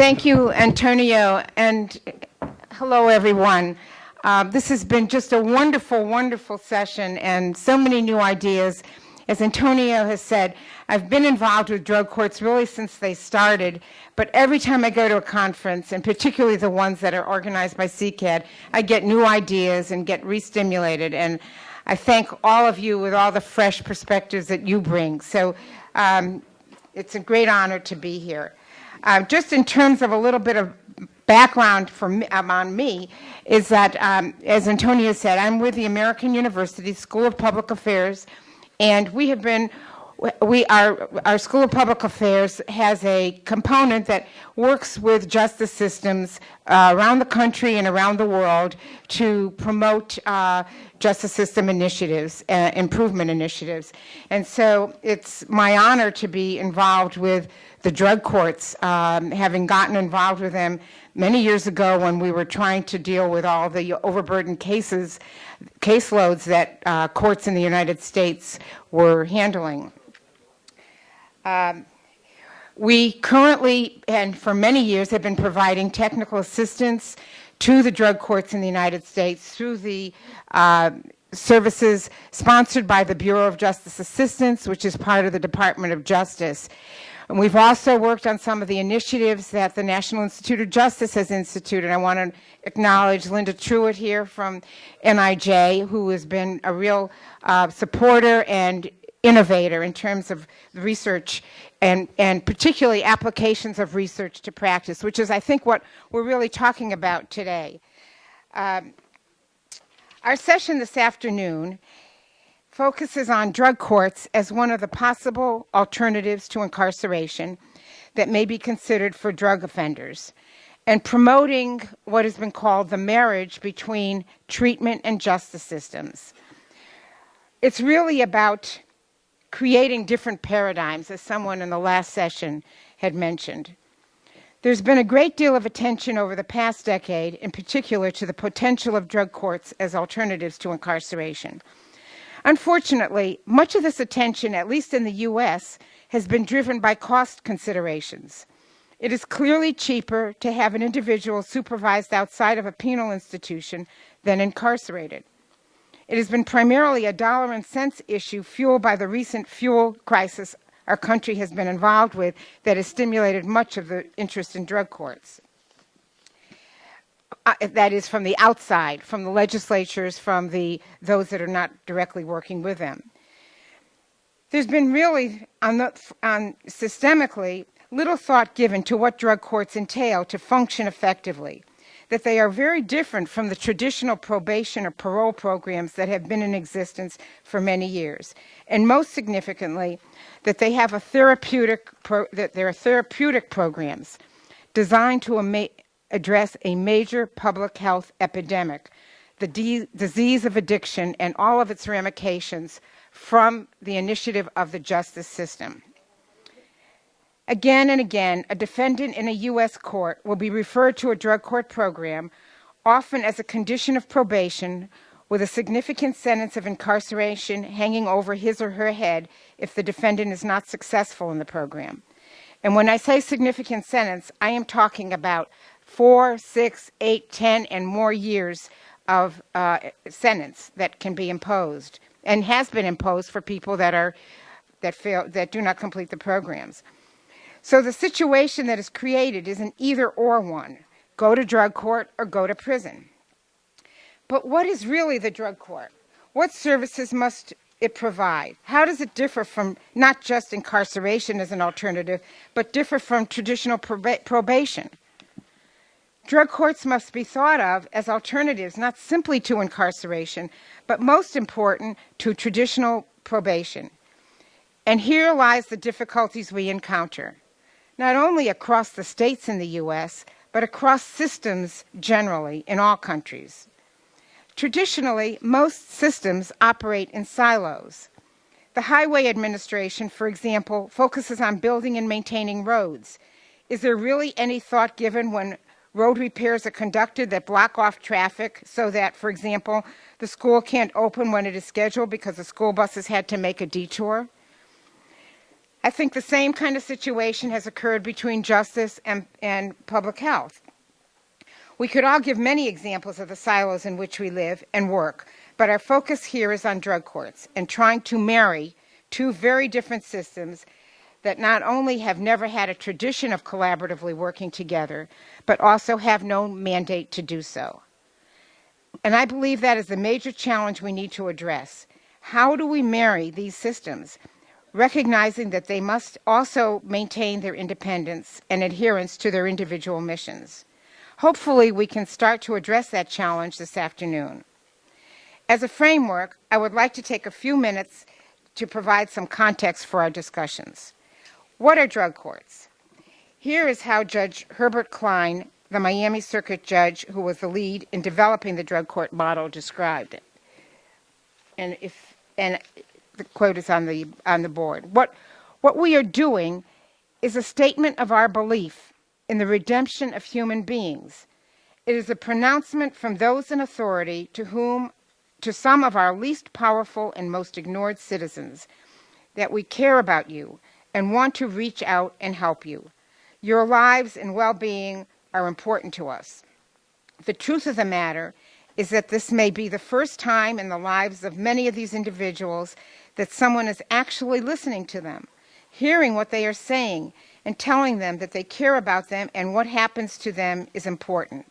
Thank you, Antonio, and hello, everyone. This has been just a wonderful, wonderful session and so many new ideas. As Antonio has said, I've been involved with drug courts really since they started, but every time I go to a conference, and particularly the ones that are organized by CCAD, I get new ideas and get re-stimulated, and I thank all of you with all the fresh perspectives that you bring. So it's a great honor to be here. Just in terms of a little bit of background on me, is that, as Antonio said, I'm with the American University School of Public Affairs, and our School of Public Affairs has a component that works with justice systems around the country and around the world to promote justice system initiatives, improvement initiatives. And so it's my honor to be involved with the drug courts, having gotten involved with them many years ago when we were trying to deal with all the overburdened caseloads that courts in the United States were handling. We currently, and for many years, have been providing technical assistance to the drug courts in the United States through the services sponsored by the Bureau of Justice Assistance, which is part of the Department of Justice. And we've also worked on some of the initiatives that the National Institute of Justice has instituted. I want to acknowledge Linda Truitt here from NIJ, who has been a real supporter and innovator in terms of research and particularly applications of research to practice, which is, I think, what we're really talking about today. Our session this afternoon focuses on drug courts as one of the possible alternatives to incarceration that may be considered for drug offenders, and promoting what has been called the marriage between treatment and justice systems. It's really about creating different paradigms, as someone in the last session had mentioned. There's been a great deal of attention over the past decade, in particular, to the potential of drug courts as alternatives to incarceration. Unfortunately, much of this attention, at least in the U.S., has been driven by cost considerations. It is clearly cheaper to have an individual supervised outside of a penal institution than incarcerated. It has been primarily a dollar and cents issue fueled by the recent fuel crisis our country has been involved with that has stimulated much of the interest in drug courts. That is from the outside, from the legislatures, from those that are not directly working with them. There's been really, systemically, little thought given to what drug courts entail to function effectively, that they are very different from the traditional probation or parole programs that have been in existence for many years, and most significantly, that they have that there are therapeutic programs designed to address a major public health epidemic, the disease of addiction and all of its ramifications from the initiative of the justice system. Again and again, a defendant in a U.S. court will be referred to a drug court program, often as a condition of probation, with a significant sentence of incarceration hanging over his or her head if the defendant is not successful in the program. And when I say significant sentence, I am talking about 4, 6, 8, 10, and more years of sentence that can be imposed and has been imposed for people that do not complete the programs. So the situation that is created is an either-or one. Go to drug court or go to prison. But what is really the drug court? What services must it provide? How does it differ from not just incarceration as an alternative, but differ from traditional probation? Drug courts must be thought of as alternatives not simply to incarceration, but most important, to traditional probation. And here lies the difficulties we encounter, not only across the states in the U.S., but across systems generally in all countries. Traditionally, most systems operate in silos. The Highway Administration, for example, focuses on building and maintaining roads. Is there really any thought given when road repairs are conducted that block off traffic so that, for example, the school can't open when it is scheduled because the school buses had to make a detour? I think the same kind of situation has occurred between justice and public health. We could all give many examples of the silos in which we live and work, but our focus here is on drug courts and trying to marry two very different systems that not only have never had a tradition of collaboratively working together, but also have no mandate to do so. And I believe that is the major challenge we need to address. How do we marry these systems, recognizing that they must also maintain their independence and adherence to their individual missions? Hopefully, we can start to address that challenge this afternoon. As a framework, I would like to take a few minutes to provide some context for our discussions. What are drug courts? Here is how Judge Herbert Klein, the Miami Circuit judge who was the lead in developing the drug court model, described it. And the quote is on the board. What we are doing is a statement of our belief in the redemption of human beings. It is a pronouncement from those in authority to some of our least powerful and most ignored citizens, that we care about you and want to reach out and help you. Your lives and well-being are important to us. The truth of the matter is that this may be the first time in the lives of many of these individuals that someone is actually listening to them, hearing what they are saying, and telling them that they care about them and what happens to them is important.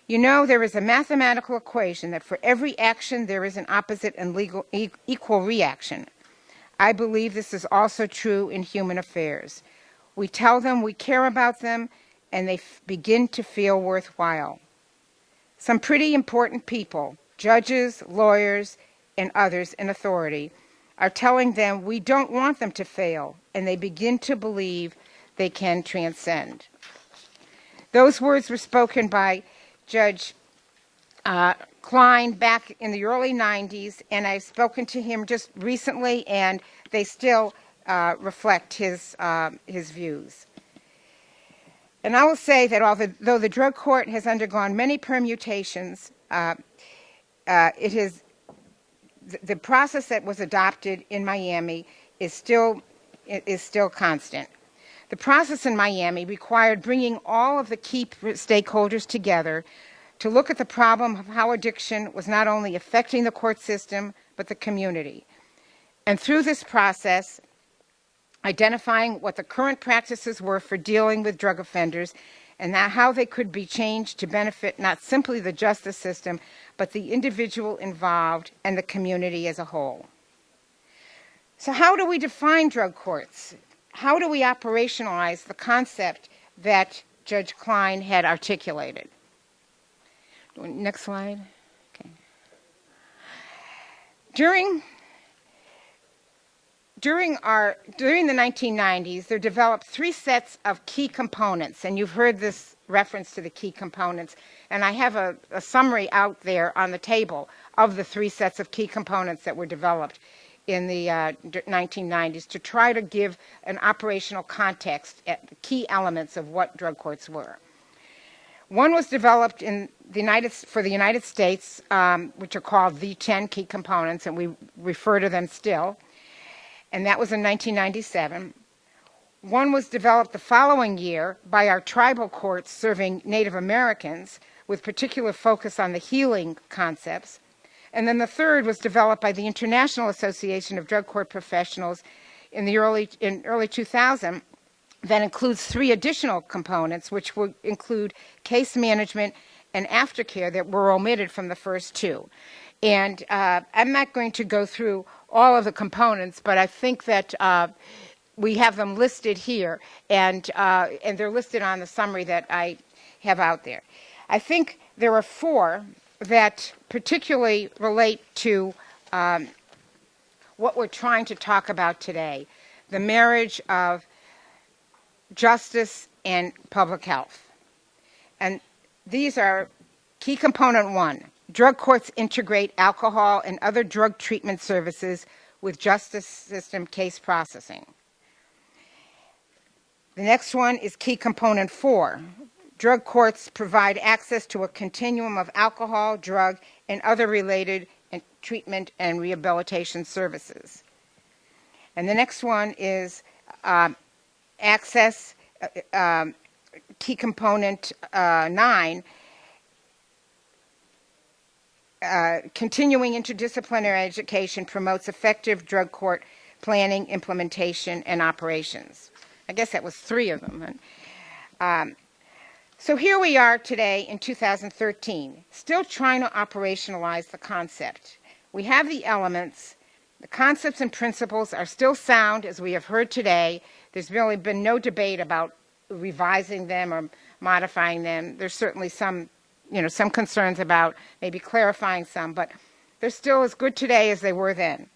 You know, there is a mathematical equation that for every action there is an opposite and equal reaction. I believe this is also true in human affairs. We tell them we care about them, and they begin to feel worthwhile. Some pretty important people, judges, lawyers, and others in authority, are telling them we don't want them to fail, and they begin to believe they can transcend. Those words were spoken by Judge Klein back in the early 90s, and I've spoken to him just recently, and they still reflect his views. And I will say that although the drug court has undergone many permutations, the process that was adopted in Miami is still constant. The process in Miami required bringing all of the key stakeholders together to look at the problem of how addiction was not only affecting the court system, but the community. And through this process, identifying what the current practices were for dealing with drug offenders and how they could be changed to benefit not simply the justice system, but the individual involved and the community as a whole. So how do we define drug courts? How do we operationalize the concept that Judge Klein had articulated? Next slide. Okay. During the 1990s, there developed three sets of key components, and you've heard this reference to the key components, and I have a summary out there on the table of the three sets of key components that were developed in the 1990s to try to give an operational context at the key elements of what drug courts were. One was developed for the United States, which are called the 10 key components, and we refer to them still, and that was in 1997. One was developed the following year by our tribal courts serving Native Americans, with particular focus on the healing concepts. And then the third was developed by the International Association of Drug Court Professionals in early 2000. That includes three additional components, which would include case management and aftercare that were omitted from the first two. And I'm not going to go through all of the components, but I think that we have them listed here, and they're listed on the summary that I have out there. I think there are four that particularly relate to what we're trying to talk about today, the marriage of justice and public health. And these are key component one. Drug courts integrate alcohol and other drug treatment services with justice system case processing. The next one is key component 4. Drug courts provide access to a continuum of alcohol, drug, and other related treatment and rehabilitation services. And the next one is access, key component 9, continuing interdisciplinary education promotes effective drug court planning, implementation, and operations. I guess that was 3 of them. So here we are today in 2013, still trying to operationalize the concept. We have the elements. The concepts and principles are still sound, as we have heard today. There's really been no debate about revising them or modifying them. There's certainly some concerns about maybe clarifying some, but they're still as good today as they were then.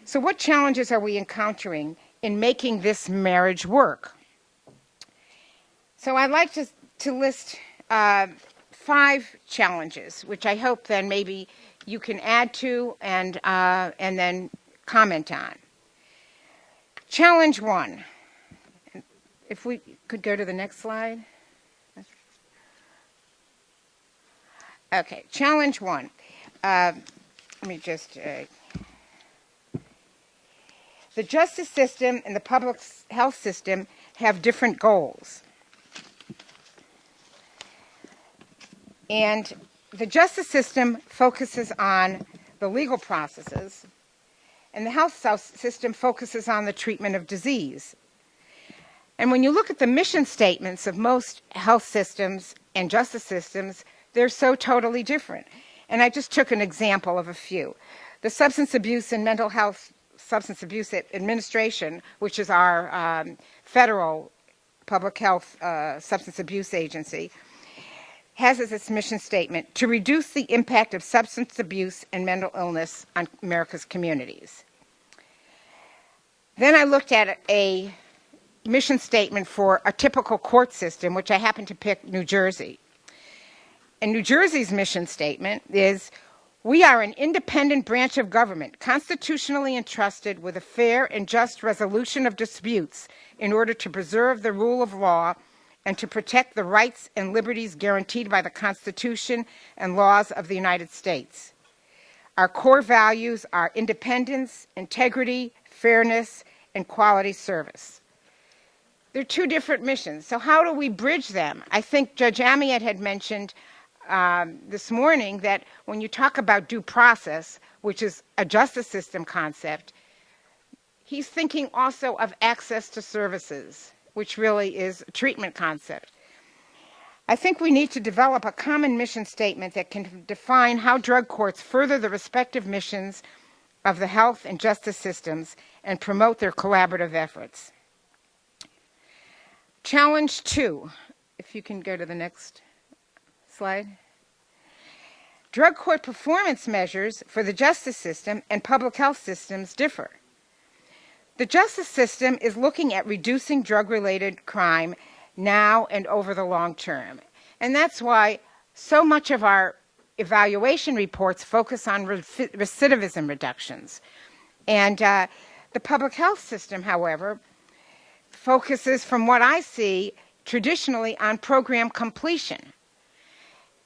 So what challenges are we encountering in making this marriage work? So I'd like to list 5 challenges, which I hope then maybe you can add to and then comment on. Challenge 1. If we could go to the next slide. Okay, challenge 1. Let me just... the justice system and the public health system have different goals. And the justice system focuses on the legal processes, and the health system focuses on the treatment of disease. And when you look at the mission statements of most health systems and justice systems, they're so totally different. And I just took an example of a few. The Substance Abuse and Mental Health Substance Abuse Administration, which is our federal public health substance abuse agency, has as its mission statement to reduce the impact of substance abuse and mental illness on America's communities. Then I looked at a mission statement for a typical court system, which I happened to pick New Jersey. And New Jersey's mission statement is, we are an independent branch of government, constitutionally entrusted with a fair and just resolution of disputes in order to preserve the rule of law and to protect the rights and liberties guaranteed by the Constitution and laws of the United States. Our core values are independence, integrity, fairness, and quality service. They're 2 different missions, so how do we bridge them? I think Judge Amiet had mentioned this morning that when you talk about due process, which is a justice system concept, he's thinking also of access to services, which really is a treatment concept. I think we need to develop a common mission statement that can define how drug courts further the respective missions of the health and justice systems and promote their collaborative efforts. Challenge 2, if you can go to the next slide. Drug court performance measures for the justice system and public health systems differ. The justice system is looking at reducing drug-related crime now and over the long term. And that's why so much of our evaluation reports focus on recidivism reductions. And the public health system, however, focuses, from what I see, traditionally on program completion.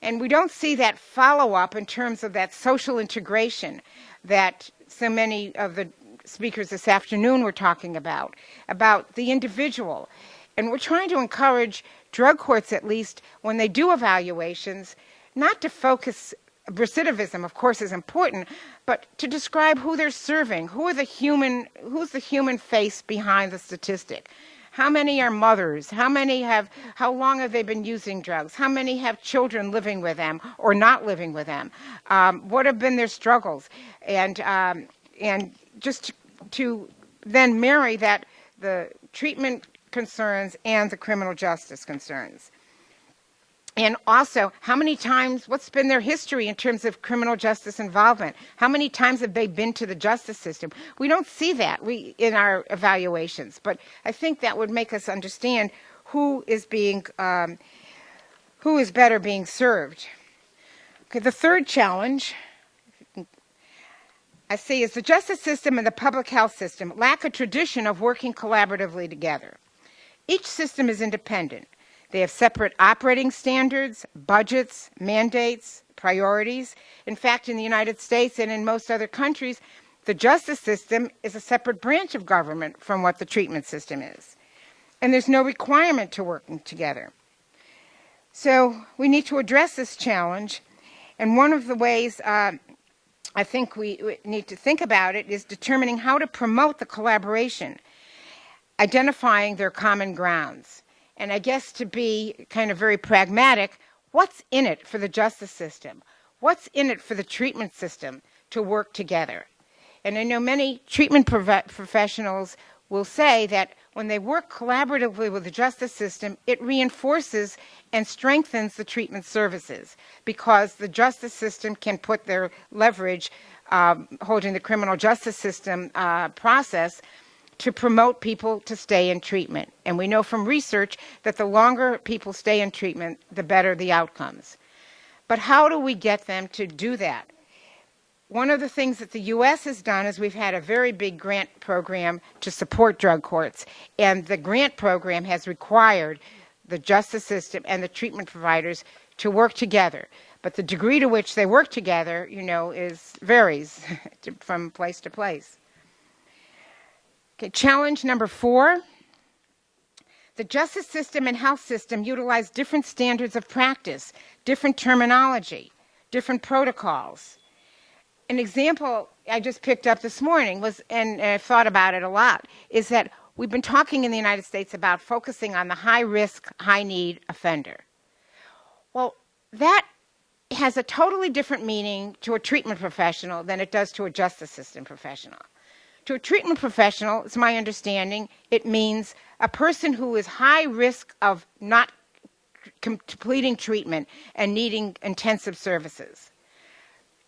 And we don't see that follow-up in terms of that social integration that so many of the speakers this afternoon were talking about the individual. And we're trying to encourage drug courts, at least, when they do evaluations, not to focus, recidivism, of course, is important, but to describe who they're serving, who's the human face behind the statistic. How many are mothers? How long have they been using drugs? How many have children living with them or not living with them? What have been their struggles? And just to then marry that, the treatment concerns and the criminal justice concerns. And also, how many times, what's been their history in terms of criminal justice involvement? How many times have they been to the justice system? We don't see that in our evaluations, but I think that would make us understand who is better being served. Okay, the third challenge I see is the justice system and the public health system lack a tradition of working collaboratively together. Each system is independent. They have separate operating standards, budgets, mandates, priorities. In fact, in the United States and in most other countries, The justice system is a separate branch of government from what the treatment system is. And there's no requirement to working together. So we need to address this challenge. And one of the ways I think we need to think about it is determining how to promote the collaboration, identifying their common grounds. And I guess to be kind of very pragmatic, what's in it for the justice system? What's in it for the treatment system to work together? And I know many treatment professionals will say that when they work collaboratively with the justice system, it reinforces and strengthens the treatment services because the justice system can put their leverage holding the criminal justice system process to promote people to stay in treatment. And we know from research that the longer people stay in treatment, the better the outcomes. But how do we get them to do that? One of the things that the U.S. has done is we've had a very big grant program to support drug courts, and the grant program has required the justice system and the treatment providers to work together. But the degree to which they work together, varies from place to place. Okay, challenge number 4. The justice system and health system utilize different standards of practice, different terminology, different protocols. An example I just picked up this morning was, and I've thought about it a lot, is that we've been talking in the United States about focusing on the high-risk, high-need offender. Well, that has a totally different meaning to a treatment professional than it does to a justice system professional. To a treatment professional, it's my understanding, it means a person who is high risk of not completing treatment and needing intensive services.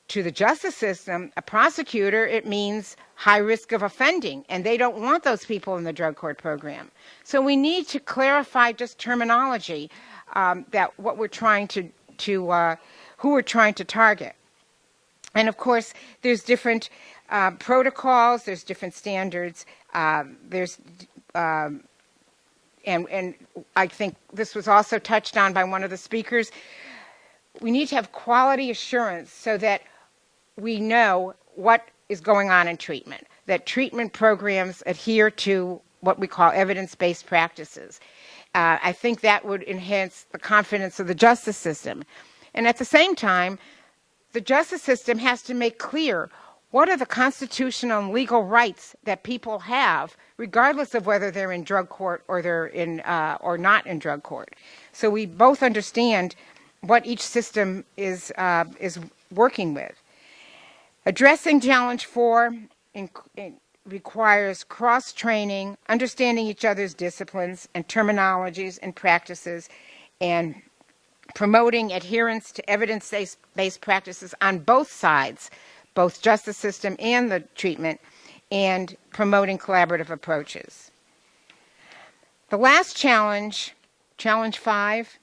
To the justice system, a prosecutor, it means high risk of offending, and they don't want those people in the drug court program. So we need to clarify just terminology that what we're trying to who we're trying to target. And of course, there's different protocols, there's different standards, and I think this was also touched on by one of the speakers. We need to have quality assurance so that we know what is going on in treatment, that treatment programs adhere to what we call evidence-based practices. I think that would enhance the confidence of the justice system. And at the same time, the justice system has to make clear what are the constitutional and legal rights that people have, regardless of whether they're in drug court or they're in or not in drug court. So we both understand what each system is working with. Addressing challenge 4 requires cross-training, understanding each other's disciplines and terminologies and practices, and promoting adherence to evidence-based practices on both sides, both justice system and the treatment, and promoting collaborative approaches. The last challenge, challenge 5,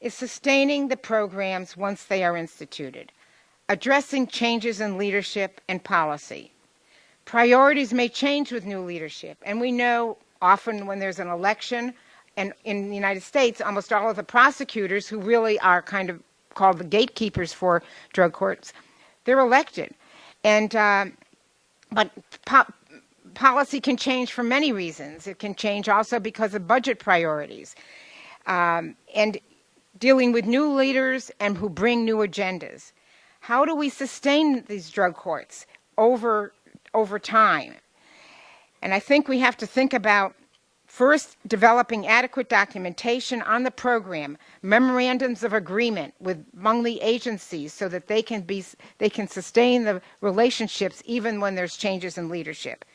is sustaining the programs once they are instituted, addressing changes in leadership and policy. Priorities may change with new leadership, and we know often when there's an election, and in the United States, almost all of the prosecutors who really are kind of called the gatekeepers for drug courts, they're elected. And but policy can change for many reasons. It can change also because of budget priorities. And dealing with new leaders and who bring new agendas. How do we sustain these drug courts over time? And I think we have to think about first developing adequate documentation on the program, memorandums of agreement among the agencies so that they can sustain the relationships even when there's changes in leadership.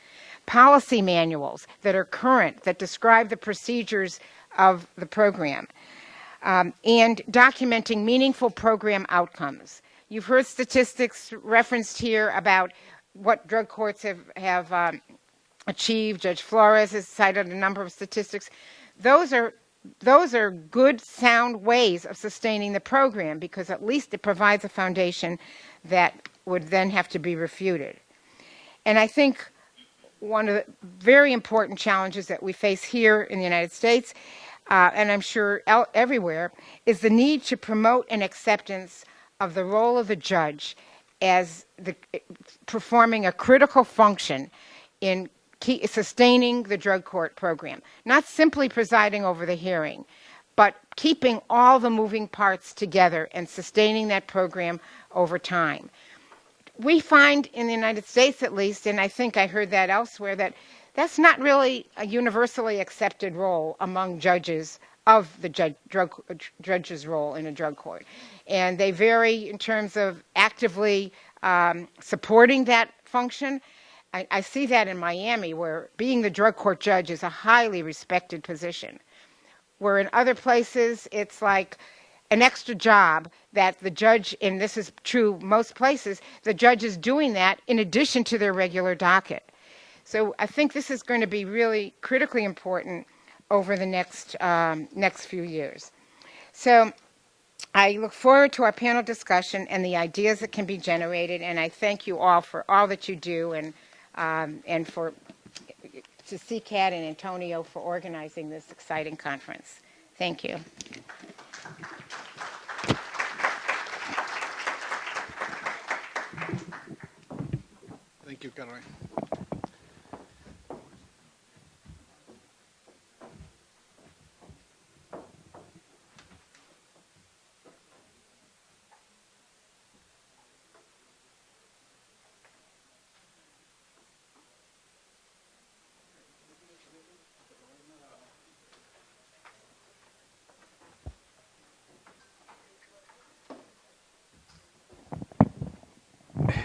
Policy manuals that are current, that describe the procedures of the program. And documenting meaningful program outcomes. You've heard statistics referenced here about what drug courts have achieved. Judge Flores has cited a number of statistics. Those are good, sound ways of sustaining the program because at least it provides a foundation that would then have to be refuted. And I think one of the very important challenges that we face here in the United States and I'm sure everywhere, is the need to promote an acceptance of the role of the judge as performing a critical function in sustaining the drug court program, not simply presiding over the hearing, but keeping all the moving parts together and sustaining that program over time. We find in the United States, at least, and I think I heard that elsewhere, that that's not really a universally accepted role among judges of the judge's role in a drug court. And they vary in terms of actively supporting that function. I see that in Miami, where being the drug court judge is a highly respected position, where in other places it's like an extra job that the judge, and this is true most places, the judge is doing that in addition to their regular docket. So I think this is going to be really critically important over the next few years. So I look forward to our panel discussion and the ideas that can be generated, and I thank you all for all that you do, and to CCAT and Antonio for organizing this exciting conference. Thank you. Thank you, Caroline.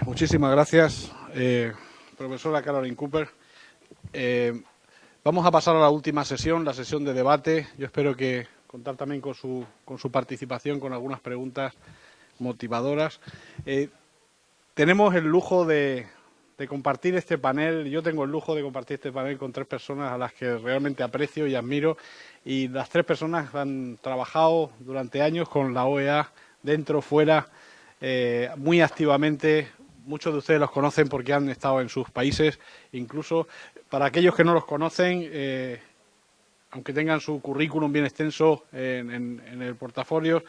Muchísimas gracias, profesora Caroline Cooper. Vamos a pasar a la última sesión, la sesión de debate. Yo espero que contar también con su participación, con algunas preguntas motivadoras. Tenemos el lujo de compartir este panel. Yo tengo el lujo de compartir este panel con tres personas a las que realmente aprecio y admiro. Y las tres personas han trabajado durante años con la OEA, dentro, fuera, muy activamente. Muchos de ustedes los conocen porque han estado en sus países. Incluso para aquellos que no los conocen, aunque tengan su currículum bien extenso en el portafolio,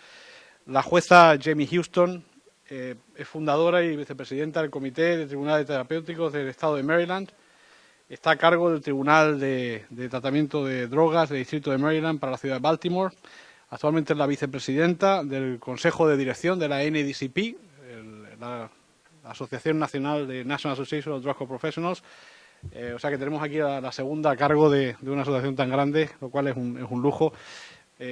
la jueza Jamie Houston es fundadora y vicepresidenta del Comité de Tribunales Terapéuticos del Estado de Maryland. Está a cargo del Tribunal de Tratamiento de Drogas del Distrito de Maryland para la ciudad de Baltimore. Actualmente es la vicepresidenta del Consejo de Dirección de la NADCP, la Asociación Nacional de National Association of Drug Professionals. O sea que tenemos aquí a la segunda a cargo de una asociación tan grande, lo cual es un lujo.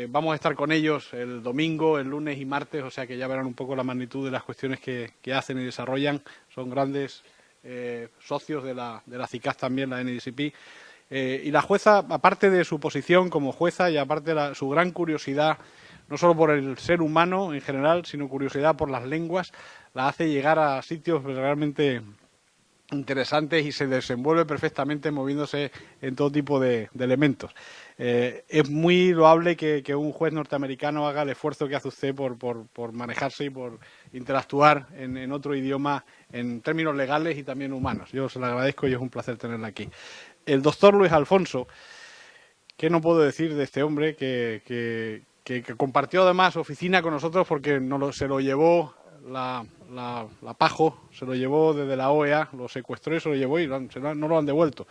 Vamos a estar con ellos el domingo, el lunes y martes, o sea que ya verán un poco la magnitud de las cuestiones que hacen y desarrollan. Son grandes socios de la CICAS también, la NADCP. Y la jueza, aparte de su posición como jueza y aparte de su gran curiosidad, no solo por el ser humano en general, sino curiosidad por las lenguas, la hace llegar a sitios realmente interesantes y se desenvuelve perfectamente moviéndose en todo tipo de elementos. Es muy loable que un juez norteamericano haga el esfuerzo que hace usted por manejarse y por interactuar en otro idioma en términos legales y también humanos. Yo se lo agradezco y es un placer tenerla aquí. El doctor Luis Alfonso, ¿qué no puedo decir de este hombre que compartió además oficina con nosotros porque se lo llevó la PAJO, se lo llevó desde la OEA, lo secuestró y se lo llevó y no lo han devuelto.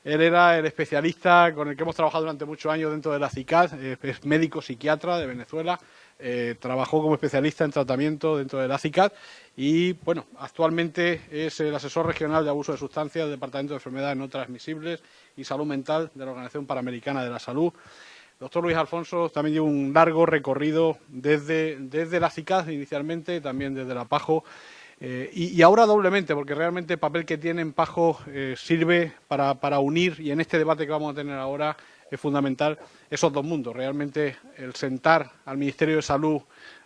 Él era el especialista con el que hemos trabajado durante muchos años dentro de la CICAD, es médico psiquiatra de Venezuela, trabajó como especialista en tratamiento dentro de la CICAD y, bueno, actualmente es el asesor regional de abuso de sustancias del Departamento de Enfermedades No Transmisibles y Salud Mental de la Organización Panamericana de la Salud. Doctor Luis Alfonso también lleva un largo recorrido desde la CICAD inicialmente, también desde la PAJO, y ahora doblemente, porque realmente el papel que tiene en PAJO sirve para unir, y en este debate que vamos a tener ahora es fundamental, esos dos mundos. Realmente el sentar al Ministerio de Salud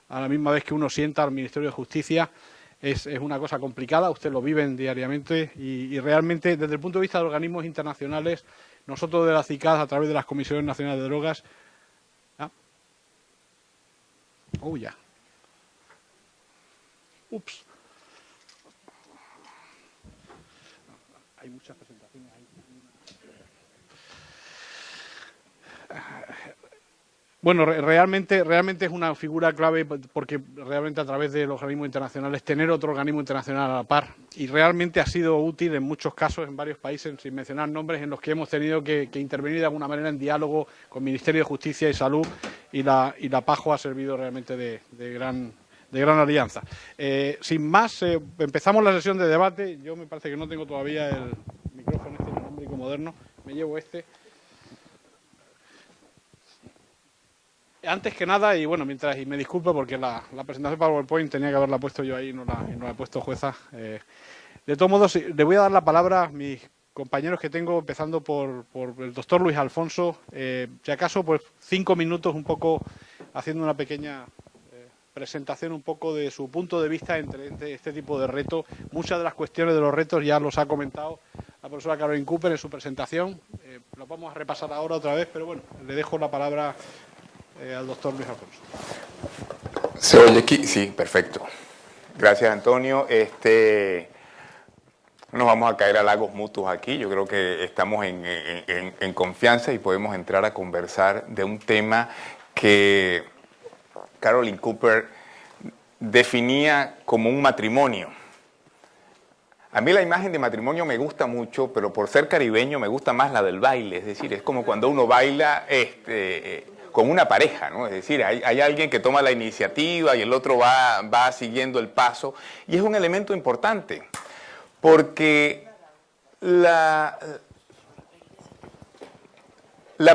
a la misma vez que uno sienta al Ministerio de Justicia es una cosa complicada, ustedes lo viven diariamente y realmente desde el punto de vista de organismos internacionales, nosotros de la CICAD, a través de las Comisiones Nacionales de Drogas... ya. Ups. Hay muchas presentaciones ahí. Bueno, realmente es una figura clave porque realmente a través de los organismos internacionales tener otro organismo internacional a la par y realmente ha sido útil en muchos casos en varios países, sin mencionar nombres, en los que hemos tenido que intervenir de alguna manera en diálogo con el Ministerio de Justicia y Salud y la PAJO ha servido realmente de gran alianza. Sin más, empezamos la sesión de debate. Yo me parece que no tengo todavía el micrófono inalámbrico moderno. Me llevo este. Antes que nada, y bueno, y me disculpo porque la presentación PowerPoint tenía que haberla puesto yo ahí y no la he puesto jueza. De todos modos, le voy a dar la palabra a mis compañeros que tengo, empezando por el doctor Luis Alfonso. Si acaso, pues 5 minutos un poco haciendo una pequeña presentación un poco de su punto de vista entre este tipo de retos. Muchas de las cuestiones de los retos ya los ha comentado la profesora Caroline Cooper en su presentación. Lo vamos a repasar ahora otra vez, pero bueno, le dejo la palabra al doctor Luis Alfonso. ¿Se oye aquí? Sí, perfecto. Gracias, Antonio. No nos vamos a caer a halagos mutuos aquí. Yo creo que estamos en confianza y podemos entrar a conversar de un tema que Caroline Cooper definía como un matrimonio. A mí la imagen de matrimonio me gusta mucho, pero por ser caribeño me gusta más la del baile. Es decir, es como cuando uno baila con una pareja, ¿no? Es decir, hay alguien que toma la iniciativa y el otro va siguiendo el paso. Y es un elemento importante, porque la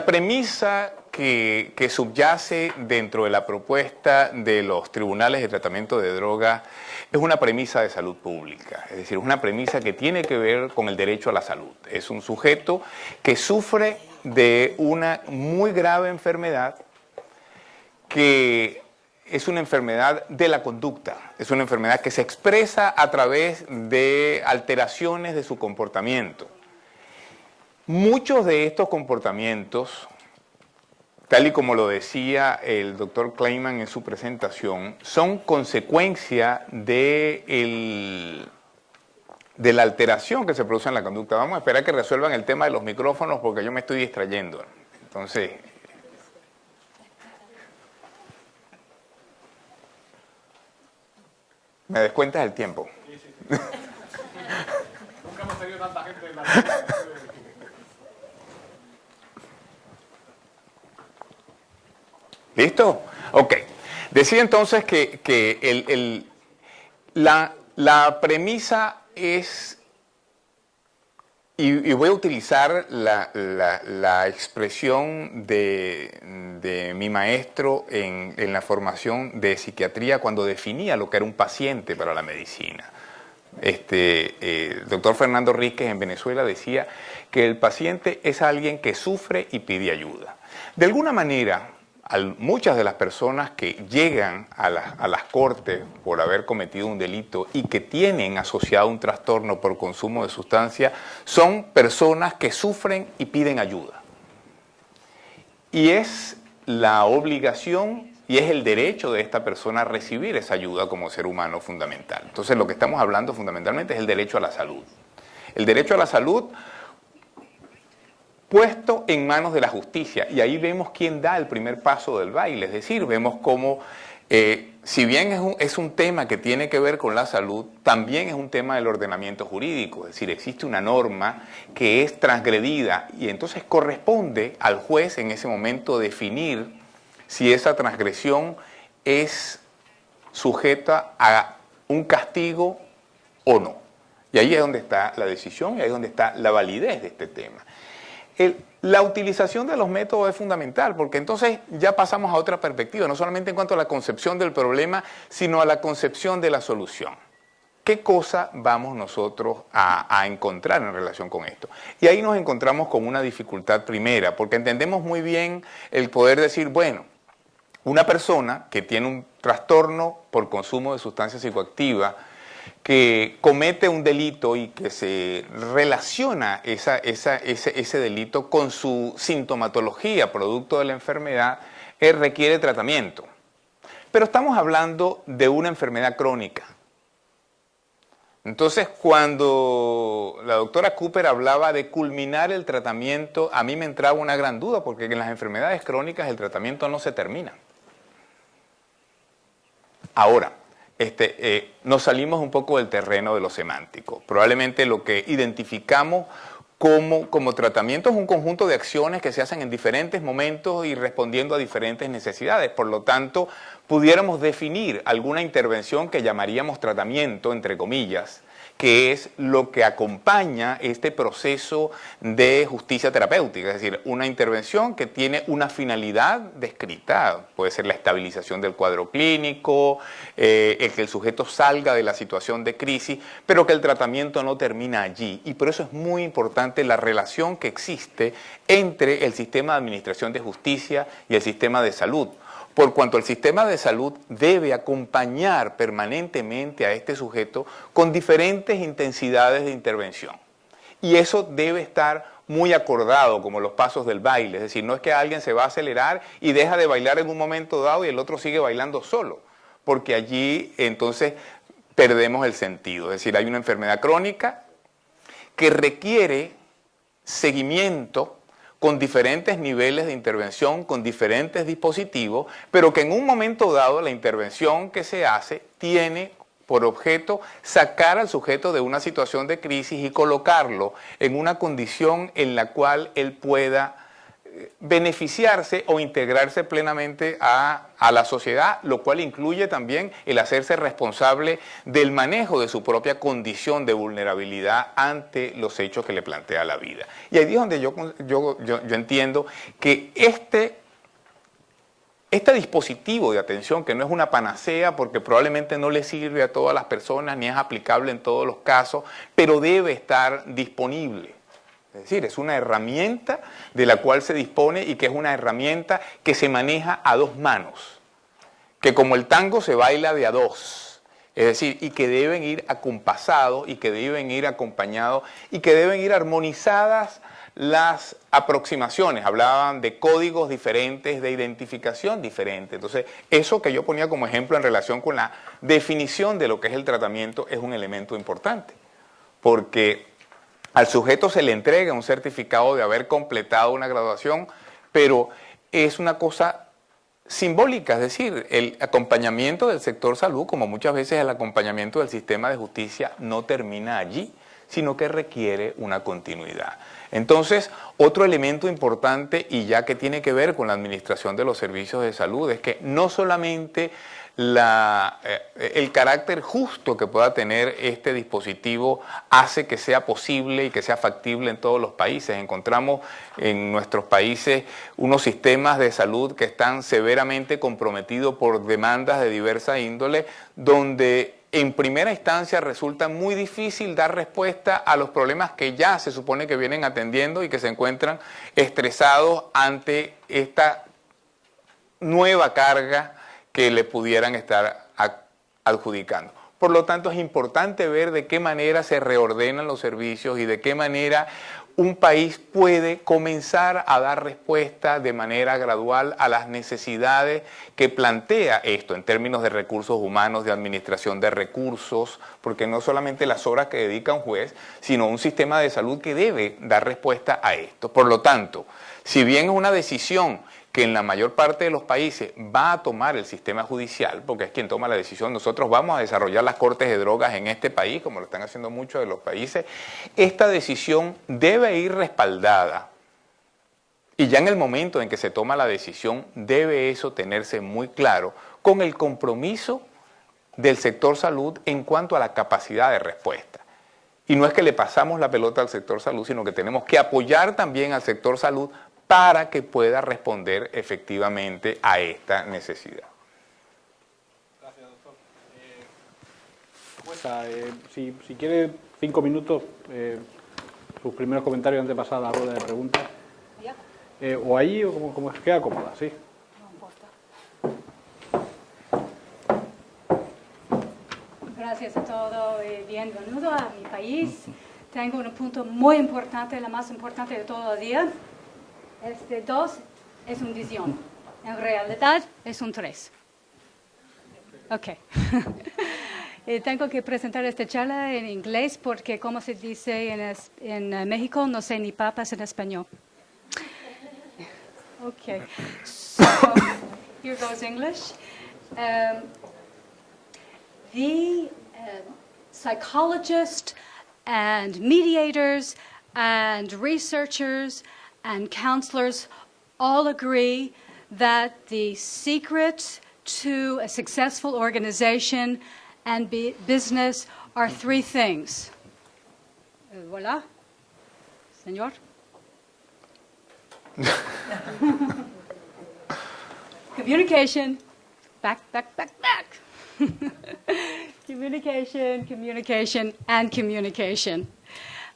premisa que subyace dentro de la propuesta de los tribunales de tratamiento de drogas es una premisa de salud pública, es decir, es una premisa que tiene que ver con el derecho a la salud. Es un sujeto que sufre de una muy grave enfermedad que es una enfermedad de la conducta, es una enfermedad que se expresa a través de alteraciones de su comportamiento. Muchos de estos comportamientos, tal y como lo decía el doctor Kleiman en su presentación, son consecuencia de la alteración que se produce en la conducta. Vamos a esperar que resuelvan el tema de los micrófonos porque yo me estoy distrayendo. Entonces, ¿me descuentas el tiempo? Sí, sí. Nunca hemos tenido tanta gente en la ¿Listo? Ok. Decía entonces que la premisa es, y voy a utilizar la expresión de mi maestro en la formación de psiquiatría cuando definía lo que era un paciente para la medicina. El doctor Fernando Ríquez en Venezuela decía que el paciente es alguien que sufre y pide ayuda. De alguna manera, muchas de las personas que llegan a las cortes por haber cometido un delito y que tienen asociado un trastorno por consumo de sustancias son personas que sufren y piden ayuda. Y es la obligación y es el derecho de esta persona a recibir esa ayuda como ser humano fundamental. Entonces lo que estamos hablando fundamentalmente es el derecho a la salud. El derecho a la salud puesto en manos de la justicia, y ahí vemos quién da el primer paso del baile, es decir, vemos cómo, si bien es un tema que tiene que ver con la salud, también es un tema del ordenamiento jurídico, es decir, existe una norma que es transgredida y entonces corresponde al juez en ese momento definir si esa transgresión es sujeta a un castigo o no. Y ahí es donde está la decisión y ahí es donde está la validez de este tema. La utilización de los métodos es fundamental porque entonces ya pasamos a otra perspectiva, no solamente en cuanto a la concepción del problema, sino a la concepción de la solución. ¿Qué cosa vamos nosotros a encontrar en relación con esto? Y ahí nos encontramos con una dificultad primera, porque entendemos muy bien el poder decir, bueno, una persona que tiene un trastorno por consumo de sustancias psicoactivas, que comete un delito y que se relaciona ese delito con su sintomatología producto de la enfermedad, requiere tratamiento. Pero estamos hablando de una enfermedad crónica. Entonces, cuando la doctora Cooper hablaba de culminar el tratamiento, a mí me entraba una gran duda, porque en las enfermedades crónicas el tratamiento no se termina. Ahora, nos salimos un poco del terreno de lo semántico. Probablemente lo que identificamos como tratamiento es un conjunto de acciones que se hacen en diferentes momentos y respondiendo a diferentes necesidades. Por lo tanto, pudiéramos definir alguna intervención que llamaríamos tratamiento, entre comillas, que es lo que acompaña este proceso de justicia terapéutica, es decir, una intervención que tiene una finalidad descrita, puede ser la estabilización del cuadro clínico, el que el sujeto salga de la situación de crisis, pero que el tratamiento no termina allí. Y por eso es muy importante la relación que existe entre el sistema de administración de justicia y el sistema de salud. Por cuanto el sistema de salud debe acompañar permanentemente a este sujeto con diferentes intensidades de intervención. Y eso debe estar muy acordado, como los pasos del baile. Es decir, no es que alguien se va a acelerar y deja de bailar en un momento dado y el otro sigue bailando solo, porque allí entonces perdemos el sentido. Es decir, hay una enfermedad crónica que requiere seguimiento con diferentes niveles de intervención, con diferentes dispositivos, pero que en un momento dado la intervención que se hace tiene por objeto sacar al sujeto de una situación de crisis y colocarlo en una condición en la cual él pueda beneficiarse o integrarse plenamente a la sociedad, lo cual incluye también el hacerse responsable del manejo de su propia condición de vulnerabilidad ante los hechos que le plantea la vida. Y ahí es donde yo entiendo que este dispositivo de atención, que no es una panacea porque probablemente no le sirve a todas las personas ni es aplicable en todos los casos, pero debe estar disponible. Es decir, es una herramienta de la cual se dispone y que es una herramienta que se maneja a dos manos, que como el tango se baila de a dos, es decir, y que deben ir acompasados y que deben ir acompañados y que deben ir armonizadas las aproximaciones. Hablaban de códigos diferentes, de identificación diferente. Entonces, eso que yo ponía como ejemplo en relación con la definición de lo que es el tratamiento es un elemento importante, porque al sujeto se le entrega un certificado de haber completado una graduación, pero es una cosa simbólica, es decir, el acompañamiento del sector salud, como muchas veces el acompañamiento del sistema de justicia, no termina allí, sino que requiere una continuidad. Entonces, otro elemento importante, y ya que tiene que ver con la administración de los servicios de salud, es que no solamente el carácter justo que pueda tener este dispositivo hace que sea posible y que sea factible en todos los países. Encontramos en nuestros países unos sistemas de salud que están severamente comprometidos por demandas de diversa índole, donde en primera instancia resulta muy difícil dar respuesta a los problemas que ya se supone que vienen atendiendo y que se encuentran estresados ante esta nueva carga que le pudieran estar adjudicando. Por lo tanto, es importante ver de qué manera se reordenan los servicios y de qué manera un país puede comenzar a dar respuesta de manera gradual a las necesidades que plantea esto en términos de recursos humanos, de administración de recursos, porque no solamente las horas que dedica un juez, sino un sistema de salud que debe dar respuesta a esto. Por lo tanto, si bien es una decisión que en la mayor parte de los países va a tomar el sistema judicial, porque es quien toma la decisión, nosotros vamos a desarrollar las cortes de drogas en este país, como lo están haciendo muchos de los países, esta decisión debe ir respaldada. Y ya en el momento en que se toma la decisión, debe eso tenerse muy claro, con el compromiso del sector salud en cuanto a la capacidad de respuesta. Y no es que le pasamos la pelota al sector salud, sino que tenemos que apoyar también al sector salud para que pueda responder efectivamente a esta necesidad. Gracias, doctor. Si quiere 5 minutos, sus primeros comentarios antes de pasar a la rueda de preguntas. O ahí, o como queda cómoda, sí. Gracias a todos y bienvenido a mi país. Tengo un punto muy importante, la más importante de todo el día. Este 2 es una visión. En realidad es un 3. Ok. Tengo que presentar esta charla en inglés porque, como se dice en México, no sé ni papas en español. Okay, so here goes English. The psychologists and mediators and researchers and counselors all agree that the secret to a successful organization and business are three things. Voilà. Señor. Communication. Back. Communication, communication, and communication.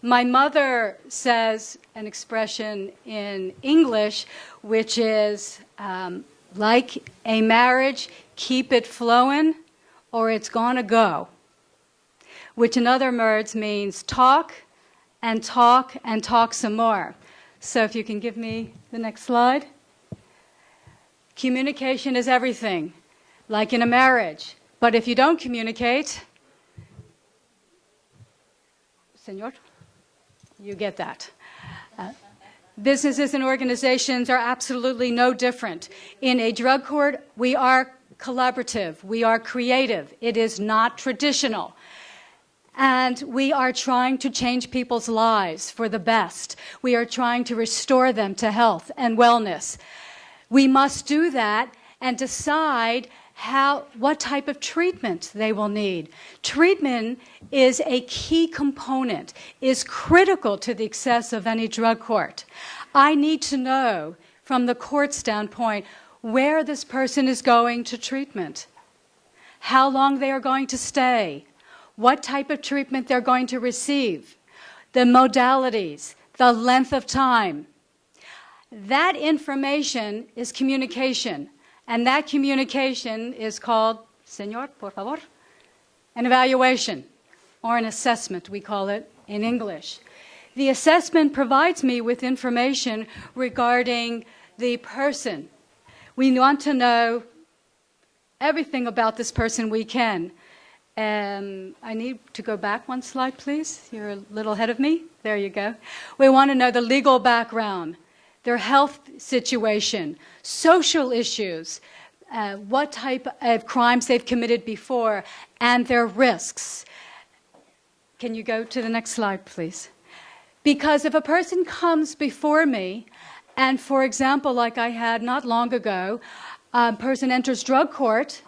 My mother says an expression in English which is like a marriage, keep it flowing or it's gonna go, which in other words means talk and talk and talk some more. So if you can give me the next slide. Communication is everything, like in a marriage. But if you don't communicate, Senor, you get that. Businesses and organizations are absolutely no different. In a drug court, we are collaborative, we are creative. It is not traditional. And we are trying to change people's lives for the best. We are trying to restore them to health and wellness. We must do that and decide what type of treatment they will need. Treatment is a key component, is critical to the success of any drug court. I need to know, from the court standpoint, where this person is going to treatment, how long they are going to stay, what type of treatment they're going to receive, the modalities, the length of time. That information is communication. And that communication is called, Señor, por favor, an evaluation, or an assessment, we call it in English. The assessment provides me with information regarding the person. We want to know everything about this person we can. I need to go back one slide, please. You're a little ahead of me. There you go. We want to know the legal background, their health situation, social issues, what type of crimes they've committed before, and their risks. Can you go to the next slide, please? Because if a person comes before me, and for example, like I had not long ago, a person enters drug court,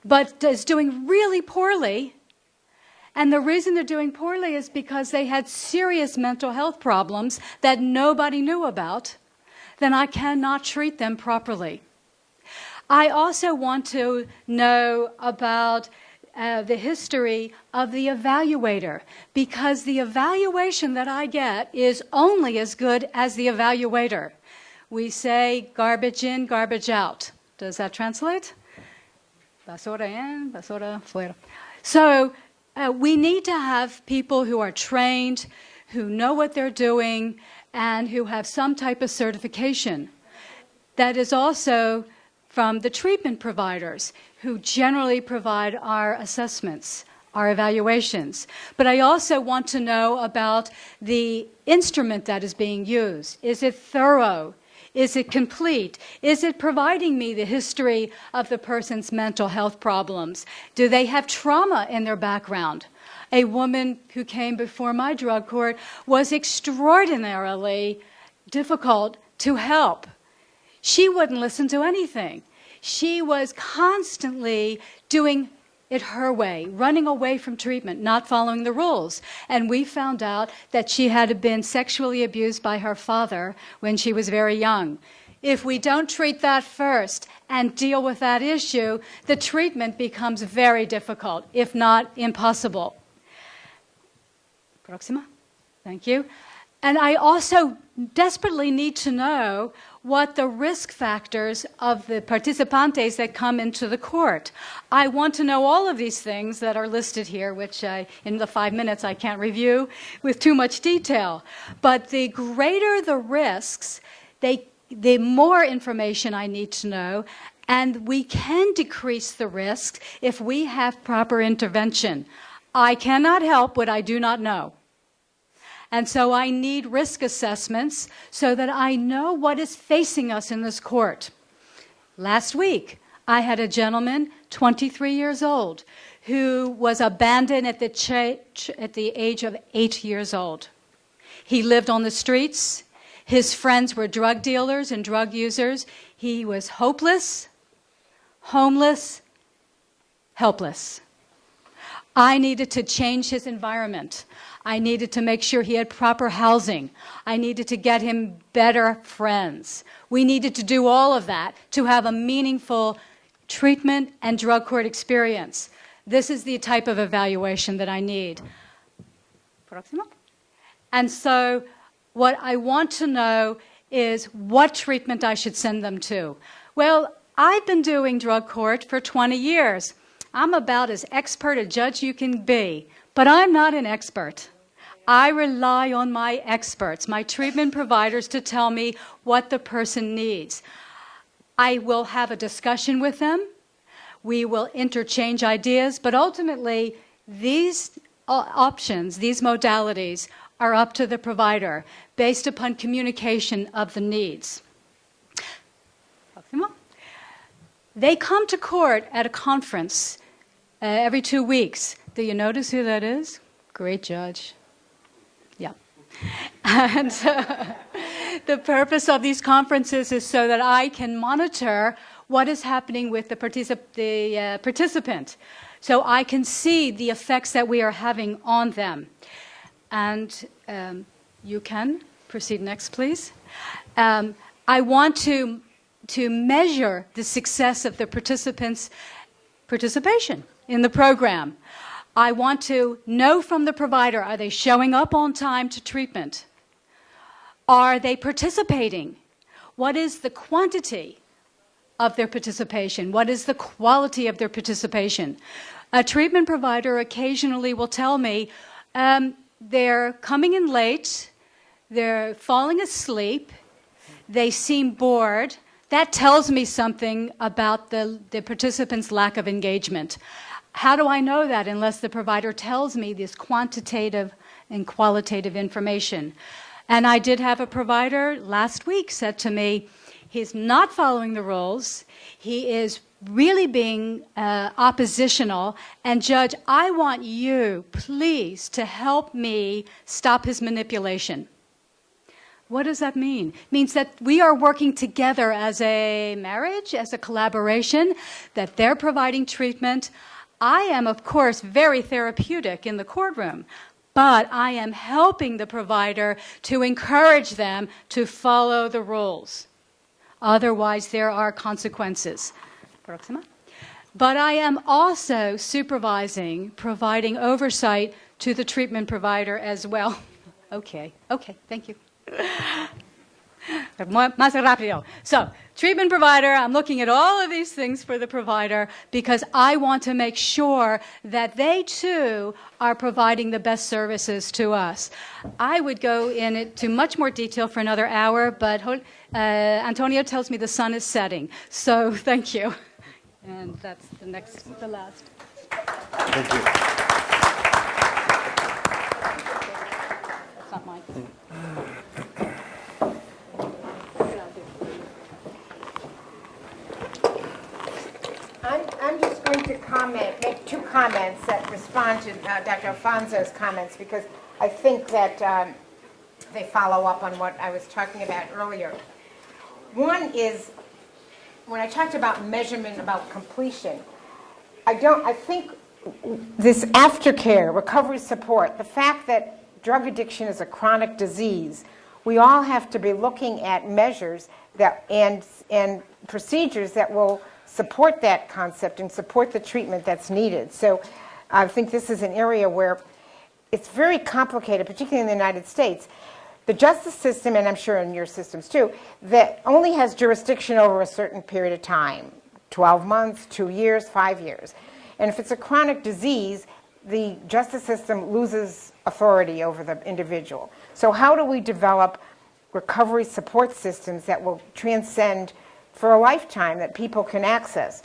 but is doing really poorly, and the reason they're doing poorly is because they had serious mental health problems that nobody knew about, then I cannot treat them properly. I also want to know about the history of the evaluator, because the evaluation that I get is only as good as the evaluator. We say garbage in, garbage out. Does that translate? Basura en, basura fuera. So we need to have people who are trained, who know what they're doing, and who have some type of certification. That is also from the treatment providers, who generally provide our assessments, our evaluations. But I also want to know about the instrument that is being used. Is it thorough? Is it complete? Is it providing me the history of the person's mental health problems? Do they have trauma in their background? A woman who came before my drug court was extraordinarily difficult to help. She wouldn't listen to anything. She was constantly doing it her way, running away from treatment, not following the rules. And we found out that she had been sexually abused by her father when she was very young. If we don't treat that first and deal with that issue, the treatment becomes very difficult, if not impossible. Próxima. Thank you. And I also desperately need to know what the risk factors of the participantes that come into the court. I want to know all of these things that are listed here, which in the 5 minutes I can't review with too much detail. But the greater the risks, the more information I need to know, And we can decrease the risk if we have proper intervention. I cannot help what I do not know. And so I need risk assessments so that I know what is facing us in this court. Last week, I had a gentleman, 23 years old, who was abandoned at the age of 8 years old. He lived on the streets. His friends were drug dealers and drug users. He was hopeless, homeless, helpless. I needed to change his environment. I needed to make sure he had proper housing. I needed to get him better friends. We needed to do all of that to have a meaningful treatment and drug court experience. This is the type of evaluation that I need. Próximo. And so what I want to know is what treatment I should send them to. Well, I've been doing drug court for 20 years. I'm about as expert a judge you can be, but I'm not an expert. I rely on my experts, my treatment providers, to tell me what the person needs. I will have a discussion with them. We will interchange ideas, but ultimately, these options, these modalities, are up to the provider based upon communication of the needs. They come to court at a conference every 2 weeks. Do you notice who that is? Great judge. Yeah. And the purpose of these conferences is so that I can monitor what is happening with the participant, so I can see the effects that we are having on them. And you can proceed next, please. I want to measure the success of the participants' participation in the program. I want to know from the provider, are they showing up on time to treatment? Are they participating? What is the quantity of their participation? What is the quality of their participation? A treatment provider occasionally will tell me, they're coming in late, they're falling asleep, they seem bored. That tells me something about the participant's lack of engagement. How do I know that unless the provider tells me this quantitative and qualitative information? And I did have a provider last week said to me, he's not following the rules, he is really being oppositional, and Judge, I want you, please, to help me stop his manipulation. What does that mean? It means that we are working together as a marriage, as a collaboration, that they're providing treatment. I am, of course, very therapeutic in the courtroom, but I am helping the provider to encourage them to follow the rules. Otherwise, there are consequences. Próxima. But I am also supervising, providing oversight to the treatment provider as well. Okay, thank you. Más rápido. So, treatment provider, I'm looking at all of these things for the provider because I want to make sure that they too are providing the best services to us. I would go into much more detail for another hour, but Antonio tells me the sun is setting. So, thank you. And that's the last. Thank you. That's not mine. I'm just going to make two comments that respond to Dr. Alfonso's comments because I think that they follow up on what I was talking about earlier. One is, when I talked about measurement, about completion, I think this aftercare, recovery support, the fact that drug addiction is a chronic disease, we all have to be looking at measures that and procedures that will support that concept and support the treatment that's needed. So I think this is an area where it's very complicated, particularly in the United States. The justice system, and I'm sure in your systems too, that only has jurisdiction over a certain period of time, 12 months, 2 years, 5 years. And if it's a chronic disease, the justice system loses authority over the individual. So how do we develop recovery support systems that will transcend for a lifetime that people can access.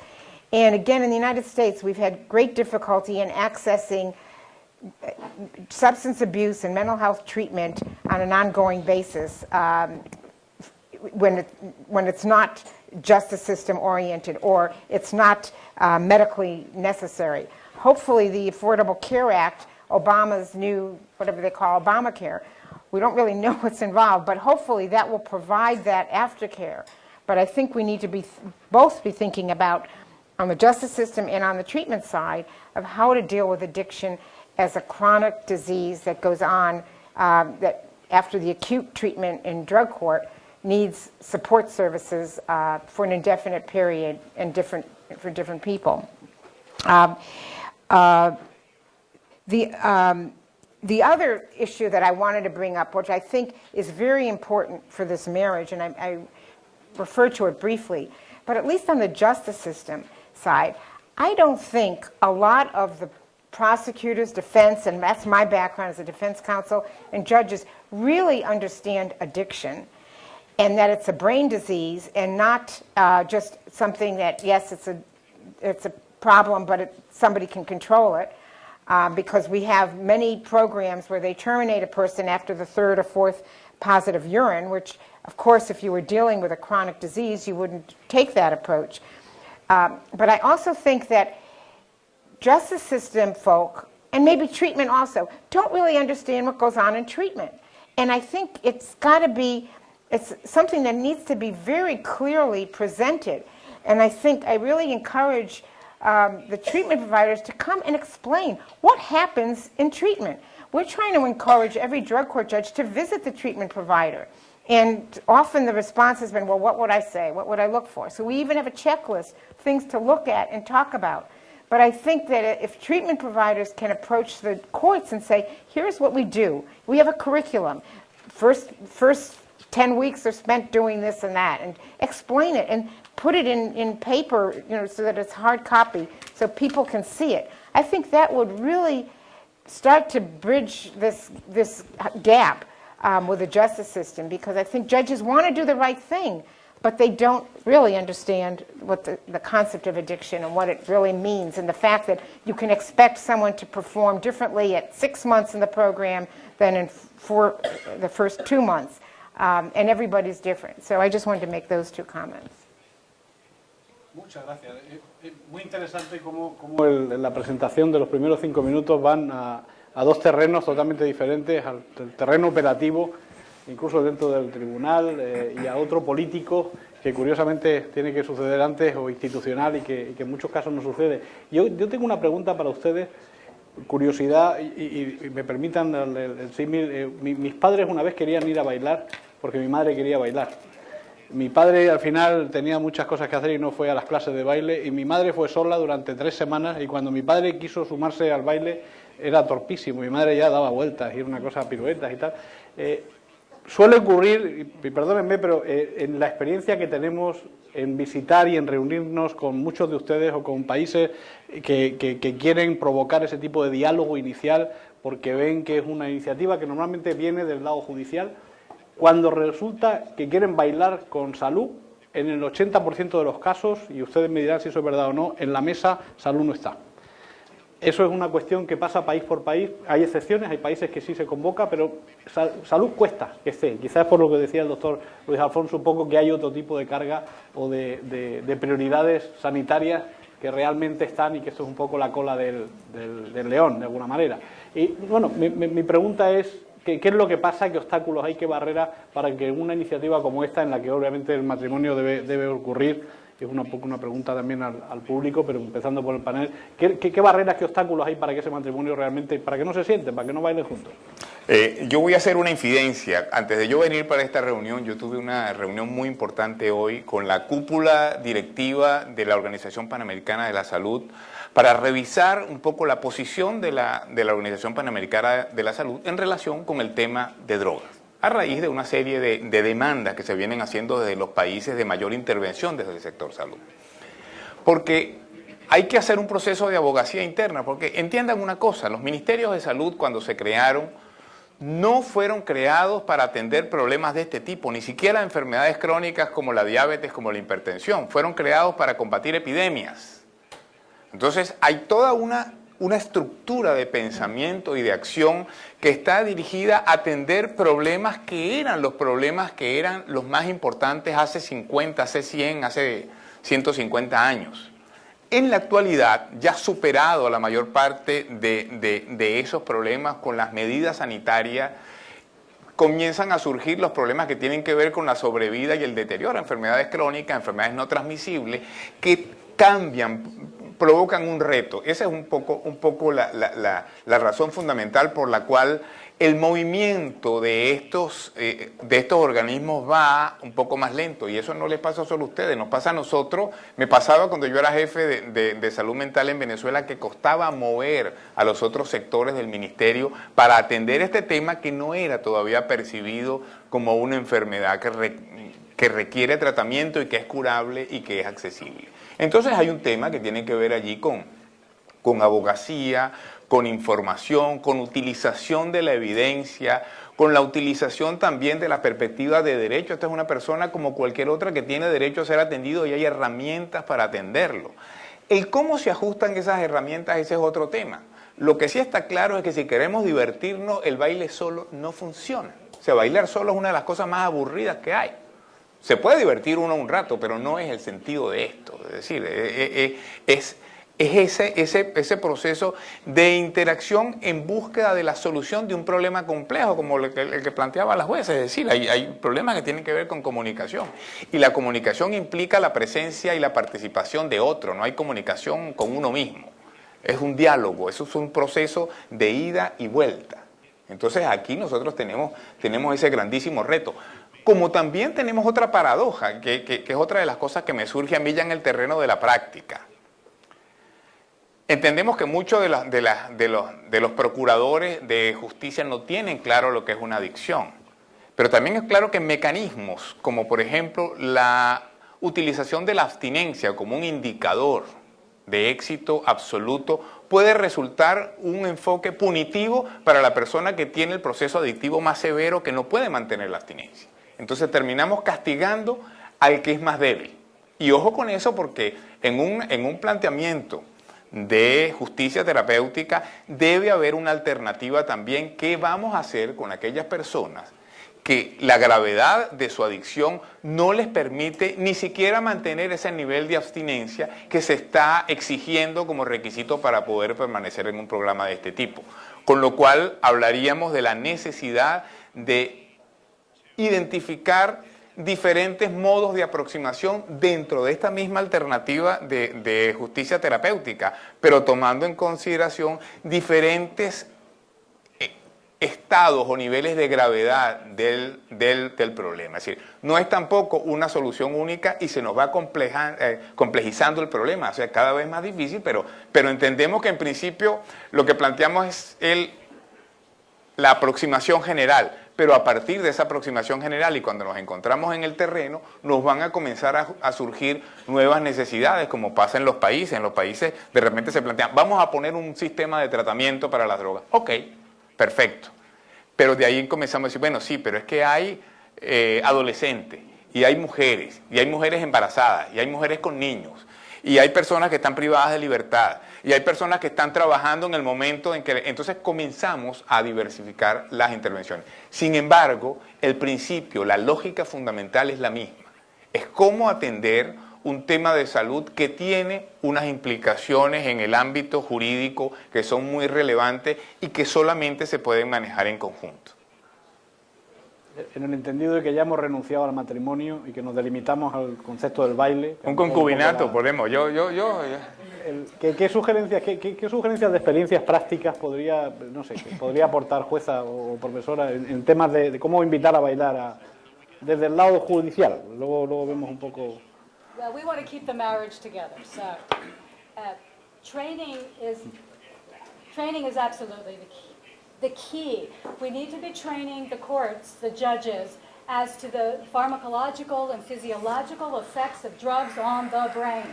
And again, in the United States, we've had great difficulty in accessing substance abuse and mental health treatment on an ongoing basis when it's not justice system oriented or it's not medically necessary. Hopefully the Affordable Care Act, Obama's new, whatever they call Obamacare, we don't really know what's involved, but hopefully that will provide that aftercare. But I think we need to both be thinking about, on the justice system and on the treatment side, of how to deal with addiction as a chronic disease that goes on, that after the acute treatment in drug court needs support services for an indefinite period and for different people. The other issue that I wanted to bring up, which I think is very important for this marriage, and I referred to it briefly, but at least on the justice system side, I don't think a lot of the prosecutors, defense, and that's my background as a defense counsel, and judges really understand addiction, and that it's a brain disease and not just something that, yes, it's a problem, but somebody can control it. Because we have many programs where they terminate a person after the third or fourth positive urine, which, of course, if you were dealing with a chronic disease, you wouldn't take that approach. But I also think that justice system folk, and maybe treatment also, don't really understand what goes on in treatment. And I think it's something that needs to be very clearly presented. And I really encourage the treatment providers to come and explain what happens in treatment. We're trying to encourage every drug court judge to visit the treatment provider. And often the response has been, well, what would I say? What would I look for? So we even have a checklist, things to look at and talk about. But I think that if treatment providers can approach the courts and say, here's what we do. We have a curriculum. First 10 weeks are spent doing this and that, and explain it and put it in paper, so that it's hard copy, so people can see it. I think that would really start to bridge this gap with the justice system, because I think judges want to do the right thing, but they don't really understand what the concept of addiction and what it really means, and the fact that you can expect someone to perform differently at 6 months in the program than in the first 2 months, and everybody's different. So I just wanted to make those two comments. Muchas gracias. Es muy interesante cómo en la presentación de los primeros 5 minutos van a dos terrenos totalmente diferentes, al terreno operativo, incluso dentro del tribunal, y a otro político que curiosamente tiene que suceder antes, o institucional, y que en muchos casos no sucede. Yo tengo una pregunta para ustedes, curiosidad, y me permitan el símil. Mis padres una vez querían ir a bailar porque mi madre quería bailar. Mi padre al final tenía muchas cosas que hacer y no fue a las clases de baile, y mi madre fue sola durante 3 semanas, y cuando mi padre quiso sumarse al baile era torpísimo, mi madre ya daba vueltas y era una cosa, piruetas y tal. Suele ocurrir, y perdónenme, pero en la experiencia que tenemos en visitar y en reunirnos con muchos de ustedes o con países que quieren provocar ese tipo de diálogo inicial porque ven que es una iniciativa que normalmente viene del lado judicial, cuando resulta que quieren bailar con salud, en el 80% de los casos, y ustedes me dirán si eso es verdad o no, en la mesa salud no está. Eso es una cuestión que pasa país por país. Hay excepciones, hay países que sí se convoca, pero salud cuesta que esté. Quizás por lo que decía el doctor Luis Alfonso, un poco que hay otro tipo de carga o de prioridades sanitarias que realmente están, y que esto es un poco la cola del león, de alguna manera. Y bueno, mi pregunta es, ¿qué es lo que pasa? ¿Qué obstáculos hay? ¿Qué barreras para que una iniciativa como esta, en la que obviamente el matrimonio debe ocurrir? Es un poco una pregunta también al público, pero empezando por el panel. ¿Qué barreras, qué obstáculos hay para que ese matrimonio realmente, para que no se sienten, para que no bailen juntos? Yo voy a hacer una infidencia. Antes de yo venir para esta reunión, yo tuve una reunión muy importante hoy con la cúpula directiva de la Organización Panamericana de la Salud para revisar un poco la posición de la Organización Panamericana de la Salud en relación con el tema de drogas, a raíz de una serie de demandas que se vienen haciendo desde los países de mayor intervención desde el sector salud. Porque hay que hacer un proceso de abogacía interna, porque entiendan una cosa, los ministerios de salud cuando se crearon no fueron creados para atender problemas de este tipo, ni siquiera enfermedades crónicas como la diabetes, como la hipertensión, fueron creados para combatir epidemias. Entonces hay toda una estructura de pensamiento y de acción que está dirigida a atender problemas que eran los más importantes hace 50, hace 100, hace 150 años. En la actualidad, ya superado la mayor parte de esos problemas con las medidas sanitarias, comienzan a surgir los problemas que tienen que ver con la sobrevida y el deterioro, enfermedades crónicas, enfermedades no transmisibles, que cambian, provocan un reto. Esa es un poco la razón fundamental por la cual el movimiento de estos organismos va un poco más lento, y eso no les pasa solo a ustedes, nos pasa a nosotros. Me pasaba cuando yo era jefe de salud mental en Venezuela, que costaba mover a los otros sectores del ministerio para atender este tema que no era todavía percibido como una enfermedad que requiere tratamiento y que es curable y que es accesible. Entonces hay un tema que tiene que ver allí con abogacía, con información, con utilización de la evidencia, con la utilización también de la perspectiva de derecho. Esta es una persona como cualquier otra que tiene derecho a ser atendido y hay herramientas para atenderlo. El cómo se ajustan esas herramientas, ese es otro tema. Lo que sí está claro es que si queremos divertirnos, el baile solo no funciona. O sea, bailar solo es una de las cosas más aburridas que hay. Se puede divertir uno un rato, pero no es el sentido de esto. Es decir, es ese proceso de interacción en búsqueda de la solución de un problema complejo, como el que planteaba la jueza. Es decir, hay problemas que tienen que ver con comunicación. Y la comunicación implica la presencia y la participación de otro. No hay comunicación con uno mismo. Es un diálogo, eso es un proceso de ida y vuelta. Entonces aquí nosotros tenemos ese grandísimo reto. Como también tenemos otra paradoja, que es otra de las cosas que me surge a mí ya en el terreno de la práctica. Entendemos que muchos de los procuradores de justicia no tienen claro lo que es una adicción, pero también es claro que mecanismos como por ejemplo la utilización de la abstinencia como un indicador de éxito absoluto puede resultar un enfoque punitivo para la persona que tiene el proceso adictivo más severo, que no puede mantener la abstinencia. Entonces terminamos castigando al que es más débil. Y ojo con eso, porque en un planteamiento de justicia terapéutica debe haber una alternativa también. ¿Qué vamos a hacer con aquellas personas que la gravedad de su adicción no les permite ni siquiera mantener ese nivel de abstinencia que se está exigiendo como requisito para poder permanecer en un programa de este tipo? Con lo cual hablaríamos de la necesidad de identificar diferentes modos de aproximación dentro de esta misma alternativa de justicia terapéutica, pero tomando en consideración diferentes estados o niveles de gravedad del problema. Es decir, no es tampoco una solución única y se nos va complejizando el problema, o sea, cada vez más difícil, pero entendemos que en principio lo que planteamos es la aproximación general, pero a partir de esa aproximación general y cuando nos encontramos en el terreno, nos van a comenzar a surgir nuevas necesidades, como pasa en los países. En los países de repente se plantean, vamos a poner un sistema de tratamiento para las drogas. Ok, perfecto. Pero de ahí comenzamos a decir, bueno, sí, pero es que hay adolescentes, y hay mujeres embarazadas, y hay mujeres con niños, y hay personas que están privadas de libertad, y hay personas que están trabajando en el momento en que... Entonces comenzamos a diversificar las intervenciones. Sin embargo, el principio, la lógica fundamental es la misma. Es cómo atender un tema de salud que tiene unas implicaciones en el ámbito jurídico que son muy relevantes y que solamente se pueden manejar en conjunto. En el entendido de que ya hemos renunciado al matrimonio y que nos delimitamos al concepto del baile. Un concubinato, podemos. ¿Qué sugerencias de experiencias prácticas podría aportar jueza o profesora en temas de cómo invitar a bailar desde el lado judicial? Luego vemos un poco... Well, we want to keep the marriage together, so training is absolutely the key. We need to be training the courts, the judges, as to the pharmacological and physiological effects of drugs on the brain.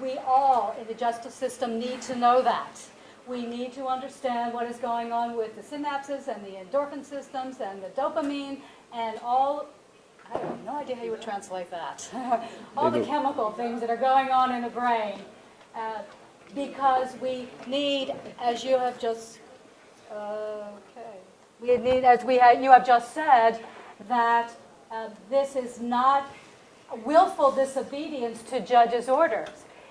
We all in the justice system need to know that. We need to understand what is going on with the synapses and the endorphin systems and the dopamine and all, I have no idea how you would translate that, all the chemical things that are going on in the brain. Because we need, as you have just, we need, as you have just said, that this is not willful disobedience to judges' orders.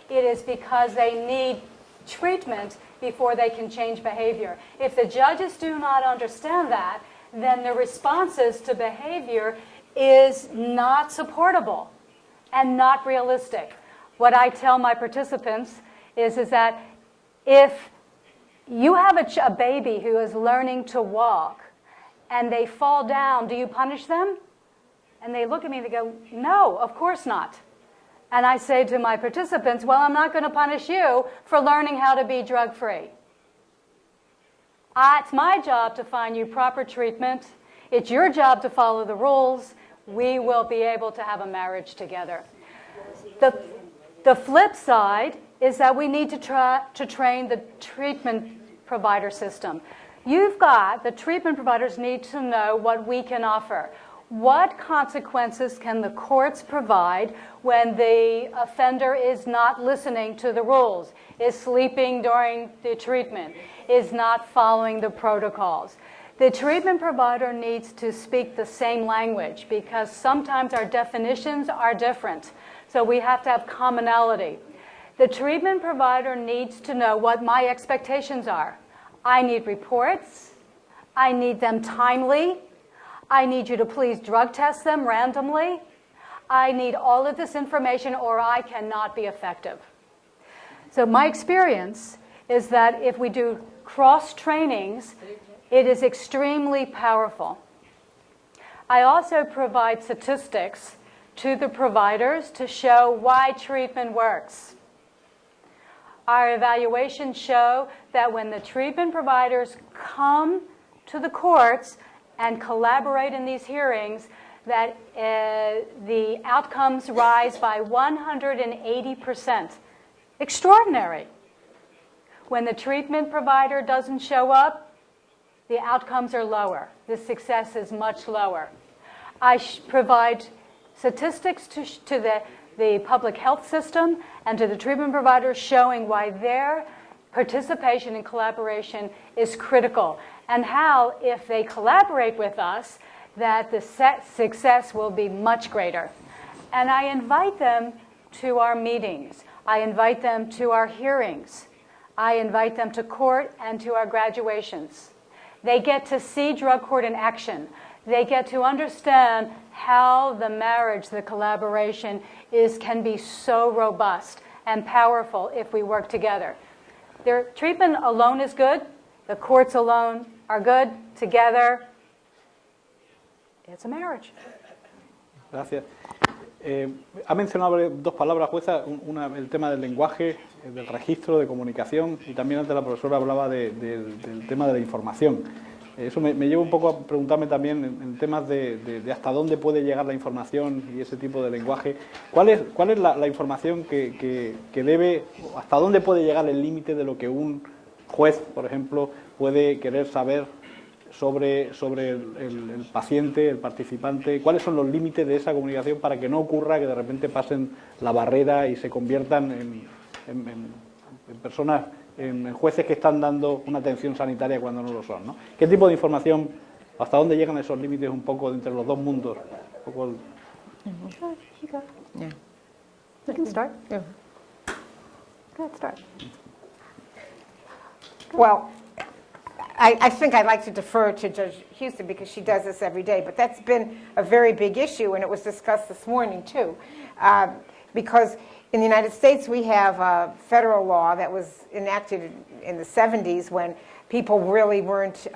It is because they need treatment before they can change behavior. If the judges do not understand that, then the responses to behavior is not supportable and not realistic. What I tell my participants is that if you have a baby who is learning to walk and they fall down, do you punish them? And they look at me and they go, no, of course not. And I say to my participants, well, I'm not going to punish you for learning how to be drug-free. It's my job to find you proper treatment. It's your job to follow the rules. We will be able to have a marriage together. The flip side is that we need to train the treatment provider system. The treatment providers need to know what we can offer. What consequences can the courts provide when the offender is not listening to the rules, is sleeping during the treatment, is not following the protocols? The treatment provider needs to speak the same language because sometimes our definitions are different. So we have to have commonality. The treatment provider needs to know what my expectations are. I need reports. I need them timely. I need you to please drug test them randomly. I need all of this information or I cannot be effective. So my experience is that if we do cross trainings, it is extremely powerful. I also provide statistics to the providers to show why treatment works. Our evaluations show that when the treatment providers come to the courts and collaborate in these hearings, that the outcomes rise by 180%. Extraordinary. When the treatment provider doesn't show up, the outcomes are lower. The success is much lower. I provide statistics to the public health system and to the treatment providers showing why their participation and collaboration is critical, and how, if they collaborate with us, that the success will be much greater. And I invite them to our meetings. I invite them to our hearings. I invite them to court and to our graduations. They get to see drug court in action. They get to understand how the marriage, the collaboration can be so robust and powerful if we work together. Their treatment alone is good. The courts alone are good. Together, it's a marriage. Gracias. Ha mencionado dos palabras, jueza, una, el tema del lenguaje, del registro, de comunicación, y también antes la profesora hablaba del tema de la información. Eso me lleva un poco a preguntarme también en temas de hasta dónde puede llegar la información y ese tipo de lenguaje. ¿Cuál es la información que debe, hasta dónde puede llegar el límite de lo que un juez, por ejemplo, puede querer saber sobre el paciente, el participante? ¿Cuáles son los límites de esa comunicación para que no ocurra que de repente pasen la barrera y se conviertan en personas, en jueces que están dando una atención sanitaria cuando no lo son, ¿no? ¿Qué tipo de información, hasta dónde llegan esos límites un poco entre los dos mundos? Un poco Yeah. You can start. Yeah. Go ahead, start. Well, I think I'd like to defer to Judge Houston because she does this every day, but that's been a very big issue, and it was discussed this morning too. Because in the United States we have a federal law that was enacted in the 70s when people really weren't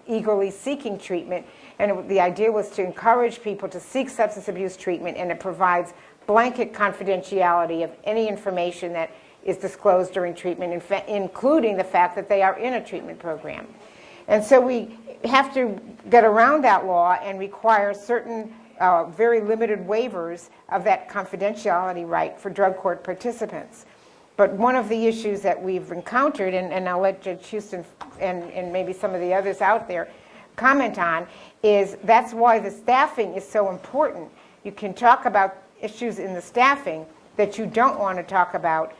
eagerly seeking treatment, and the idea was to encourage people to seek substance abuse treatment, and it provides blanket confidentiality of any information that is disclosed during treatment, including the fact that they are in a treatment program. And so we have to get around that law and require certain very limited waivers of that confidentiality right for drug court participants. But one of the issues that we've encountered, and I'll let Judge Houston and maybe some of the others out there comment on, is that's why the staffing is so important. You can talk about issues in the staffing that you don't want to talk about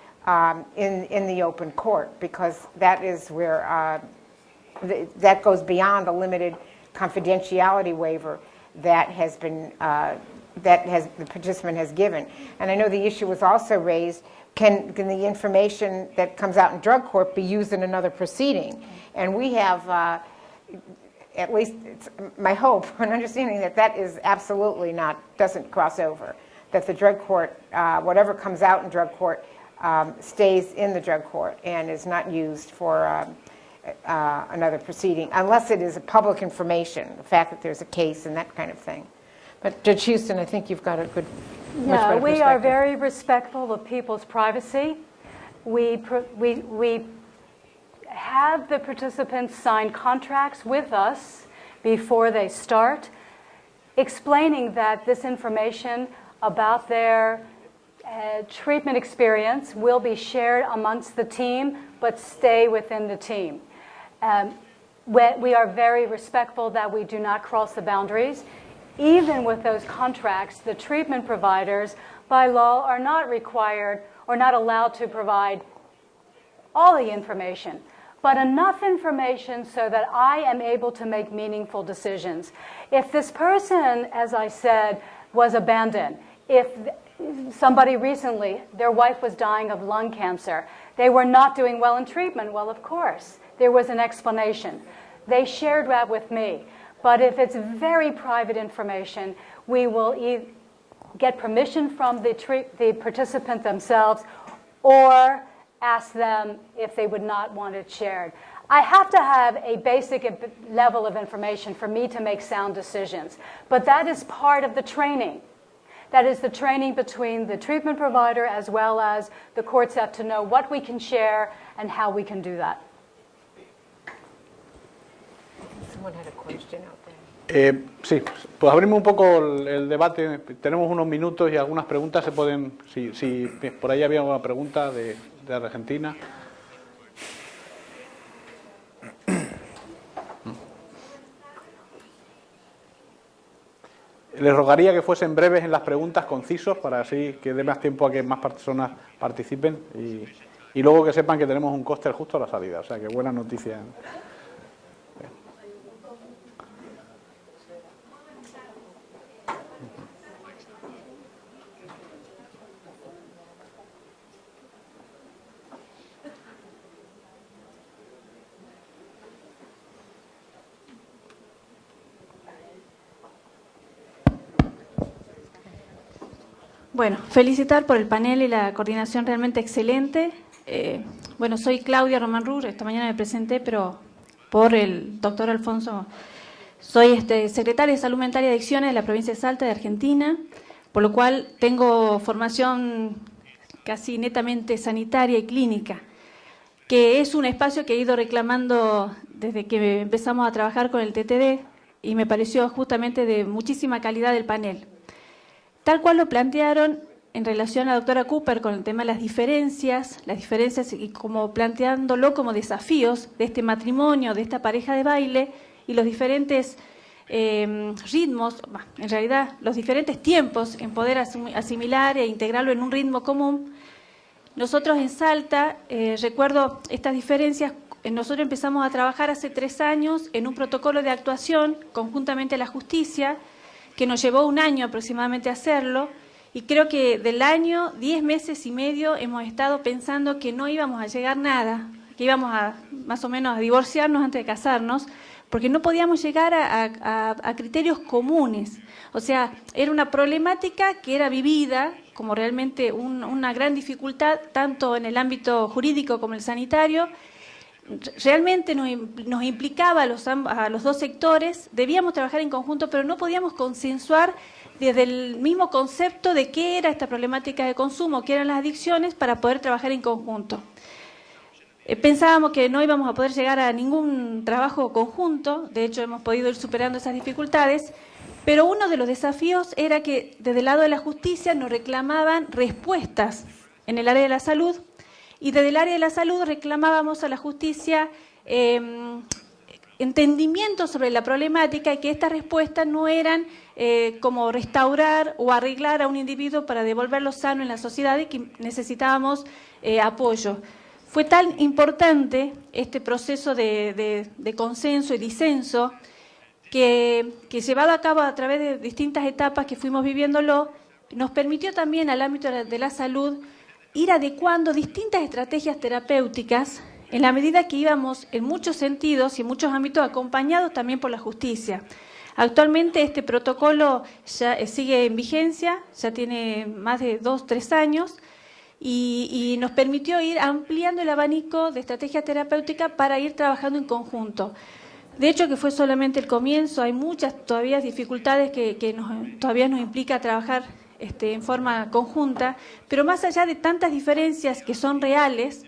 in the open court, because that is where that goes beyond the limited confidentiality waiver that has been the participant has given. And I know the issue was also raised: can the information that comes out in drug court be used in another proceeding? And we have, at least it's my hope and understanding, that is absolutely doesn't cross over. That the drug court, whatever comes out in drug court, stays in the drug court and is not used for another proceeding, unless it is a public information, the fact that there's a case and that kind of thing. But Judge Houston, I think you've got a good, much better we are perspective. very respectful of people's privacy. We have the participants sign contracts with us before they start, explaining that this information about their treatment experience will be shared amongst the team, but stay within the team. We are very respectful that we do not cross the boundaries. Even with those contracts, the treatment providers, by law, are not required or not allowed to provide all the information, but enough information so that I am able to make meaningful decisions. If this person, as I said, was abandoned, if somebody recently, their wife was dying of lung cancer, they were not doing well in treatment, well, of course, there was an explanation. They shared that with me. But if it's very private information, we will get permission from the participant themselves or ask them if they would not want it shared. I have to have a basic level of information for me to make sound decisions. But that is part of the training. That is the training between the treatment provider as well as the courts have to know what we can share and how we can do that. Someone had a question out there. Sí, pues abrimos un poco el debate. Tenemos unos minutos y algunas preguntas se pueden. Si por ahí había una pregunta de Argentina. Les rogaría que fuesen breves en las preguntas, concisos, para así que dé más tiempo a que más personas participen y luego que sepan que tenemos un coste justo a la salida. O sea, que buena noticia. Bueno, felicitar por el panel y la coordinación realmente excelente. Bueno, soy Claudia Román Rur, esta mañana me presenté, pero por el doctor Alfonso. Soy secretaria de Salud Mental y Adicciones de la provincia de Salta, de Argentina, por lo cual tengo formación casi netamente sanitaria y clínica, que es un espacio que he ido reclamando desde que empezamos a trabajar con el TTD y me pareció justamente de muchísima calidad el panel. Tal cual lo plantearon en relación a la doctora Cooper con el tema de las diferencias y como planteándolo como desafíos de este matrimonio, de esta pareja de baile y los diferentes ritmos, en realidad los diferentes tiempos en poder asimilar e integrarlo en un ritmo común. Nosotros en Salta, recuerdo estas diferencias, nosotros empezamos a trabajar hace 3 años en un protocolo de actuación conjuntamente a la justicia, que nos llevó 1 año aproximadamente a hacerlo, y creo que del año, 10 meses y medio, hemos estado pensando que no íbamos a llegar a nada, que íbamos a más o menos a divorciarnos antes de casarnos, porque no podíamos llegar a criterios comunes. O sea, era una problemática que era vivida como realmente una gran dificultad, tanto en el ámbito jurídico como el sanitario. Realmente nos implicaba a los 2 sectores, debíamos trabajar en conjunto, pero no podíamos consensuar desde el mismo concepto de qué era esta problemática de consumo, qué eran las adicciones, para poder trabajar en conjunto. Pensábamos que no íbamos a poder llegar a ningún trabajo conjunto, de hecho hemos podido ir superando esas dificultades, pero uno de los desafíos era que desde el lado de la justicia nos reclamaban respuestas en el área de la salud y desde el área de la salud reclamábamos a la justicia entendimiento sobre la problemática y que estas respuestas no eran como restaurar o arreglar a un individuo para devolverlo sano en la sociedad y que necesitábamos apoyo. Fue tan importante este proceso de consenso y disenso que llevado a cabo a través de distintas etapas que fuimos viviéndolo, nos permitió también al ámbito de la salud ir adecuando distintas estrategias terapéuticas en la medida que íbamos en muchos sentidos y en muchos ámbitos acompañados también por la justicia. Actualmente este protocolo ya sigue en vigencia, ya tiene más de 2 o 3 años y nos permitió ir ampliando el abanico de estrategias terapéuticas para ir trabajando en conjunto. De hecho, que fue solamente el comienzo, hay muchas todavía dificultades que todavía nos implica trabajar en forma conjunta, pero más allá de tantas diferencias que son reales,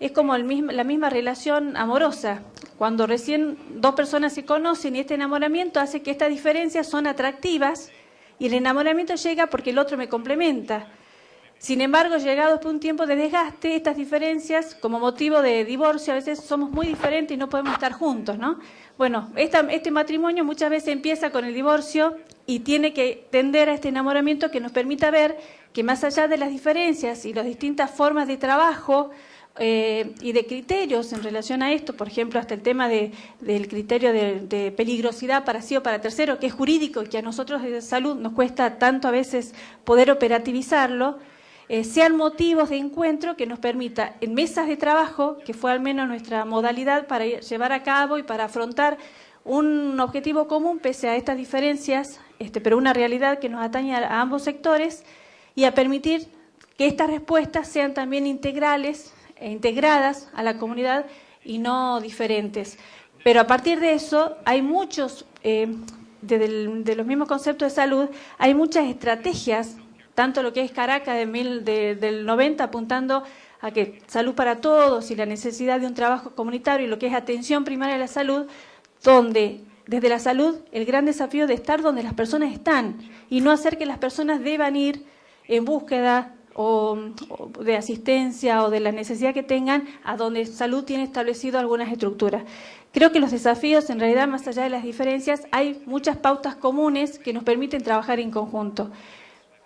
es como la misma relación amorosa. Cuando recién 2 personas se conocen y este enamoramiento hace que estas diferencias son atractivas y el enamoramiento llega porque el otro me complementa. Sin embargo, llegado después de un tiempo de desgaste, estas diferencias, como motivo de divorcio, a veces somos muy diferentes y no podemos estar juntos, ¿no? Bueno, este matrimonio muchas veces empieza con el divorcio y tiene que tender a este enamoramiento que nos permita ver que más allá de las diferencias y las distintas formas de trabajo y de criterios en relación a esto, por ejemplo, hasta el tema del criterio de peligrosidad para sí o para tercero, que es jurídico y que a nosotros de salud nos cuesta tanto a veces poder operativizarlo, sean motivos de encuentro que nos permita en mesas de trabajo, que fue al menos nuestra modalidad para llevar a cabo y para afrontar un objetivo común pese a estas diferencias, pero una realidad que nos atañe a ambos sectores, y a permitir que estas respuestas sean también integrales e integradas a la comunidad y no diferentes. Pero a partir de eso hay muchos, de los mismos conceptos de salud, hay muchas estrategias, tanto lo que es Caracas del 90 apuntando a que salud para todos y la necesidad de un trabajo comunitario y lo que es atención primaria a la salud, donde desde la salud el gran desafío de estar donde las personas están y no hacer que las personas deban ir en búsqueda o de asistencia o de la necesidad que tengan a donde salud tiene establecido algunas estructuras. Creo que los desafíos, en realidad, más allá de las diferencias, hay muchas pautas comunes que nos permiten trabajar en conjunto.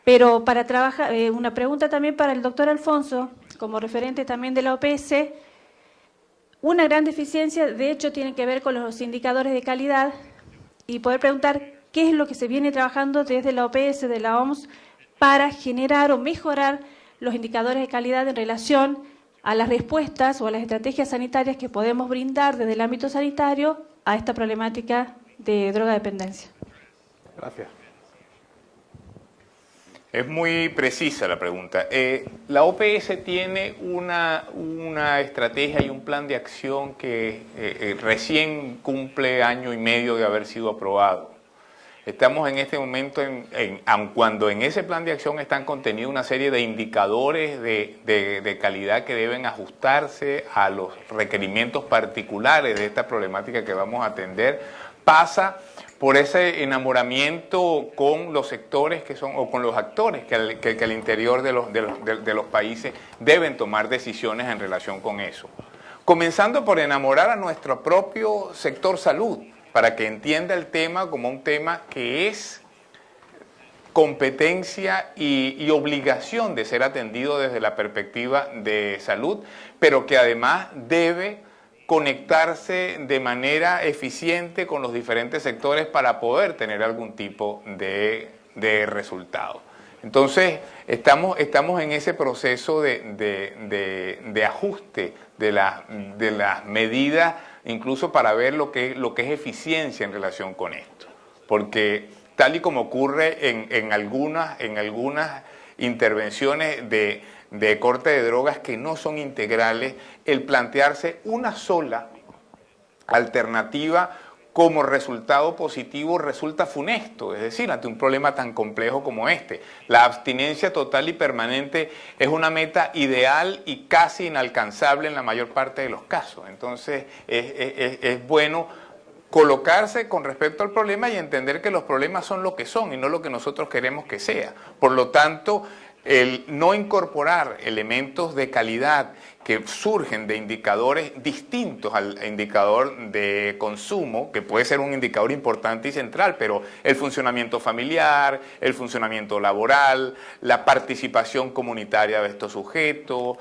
Pero para trabajar, una pregunta también para el doctor Alfonso, como referente también de la OPS, una gran deficiencia, de hecho, tiene que ver con los indicadores de calidad y poder preguntar qué es lo que se viene trabajando desde la OPS, de la OMS, para generar o mejorar los indicadores de calidad en relación a las respuestas o a las estrategias sanitarias que podemos brindar desde el ámbito sanitario a esta problemática de drogodependencia. Gracias. Es muy precisa la pregunta. La OPS tiene una estrategia y un plan de acción que recién cumple 1 año y medio de haber sido aprobado. Estamos en este momento, aun cuando en ese plan de acción están contenidos una serie de indicadores de calidad que deben ajustarse a los requerimientos particulares de esta problemática que vamos a atender, pasa por ese enamoramiento con los sectores que son, o con los actores que al interior de los países deben tomar decisiones en relación con eso. Comenzando por enamorar a nuestro propio sector salud, para que entienda el tema como un tema que es competencia y obligación de ser atendido desde la perspectiva de salud, pero que además debe conectarse de manera eficiente con los diferentes sectores para poder tener algún tipo de resultado. Entonces, estamos en ese proceso de ajuste de las medidas, incluso para ver lo que es eficiencia en relación con esto. Porque tal y como ocurre en algunas intervenciones de corte de drogas que no son integrales, el plantearse una sola alternativa como resultado positivo resulta funesto, es decir, ante un problema tan complejo como este. La abstinencia total y permanente es una meta ideal y casi inalcanzable en la mayor parte de los casos. Entonces, es bueno colocarse con respecto al problema y entender que los problemas son lo que son y no lo que nosotros queremos que sea. Por lo tanto, el no incorporar elementos de calidad que surgen de indicadores distintos al indicador de consumo, que puede ser un indicador importante y central, pero el funcionamiento familiar, el funcionamiento laboral, la participación comunitaria de estos sujetos,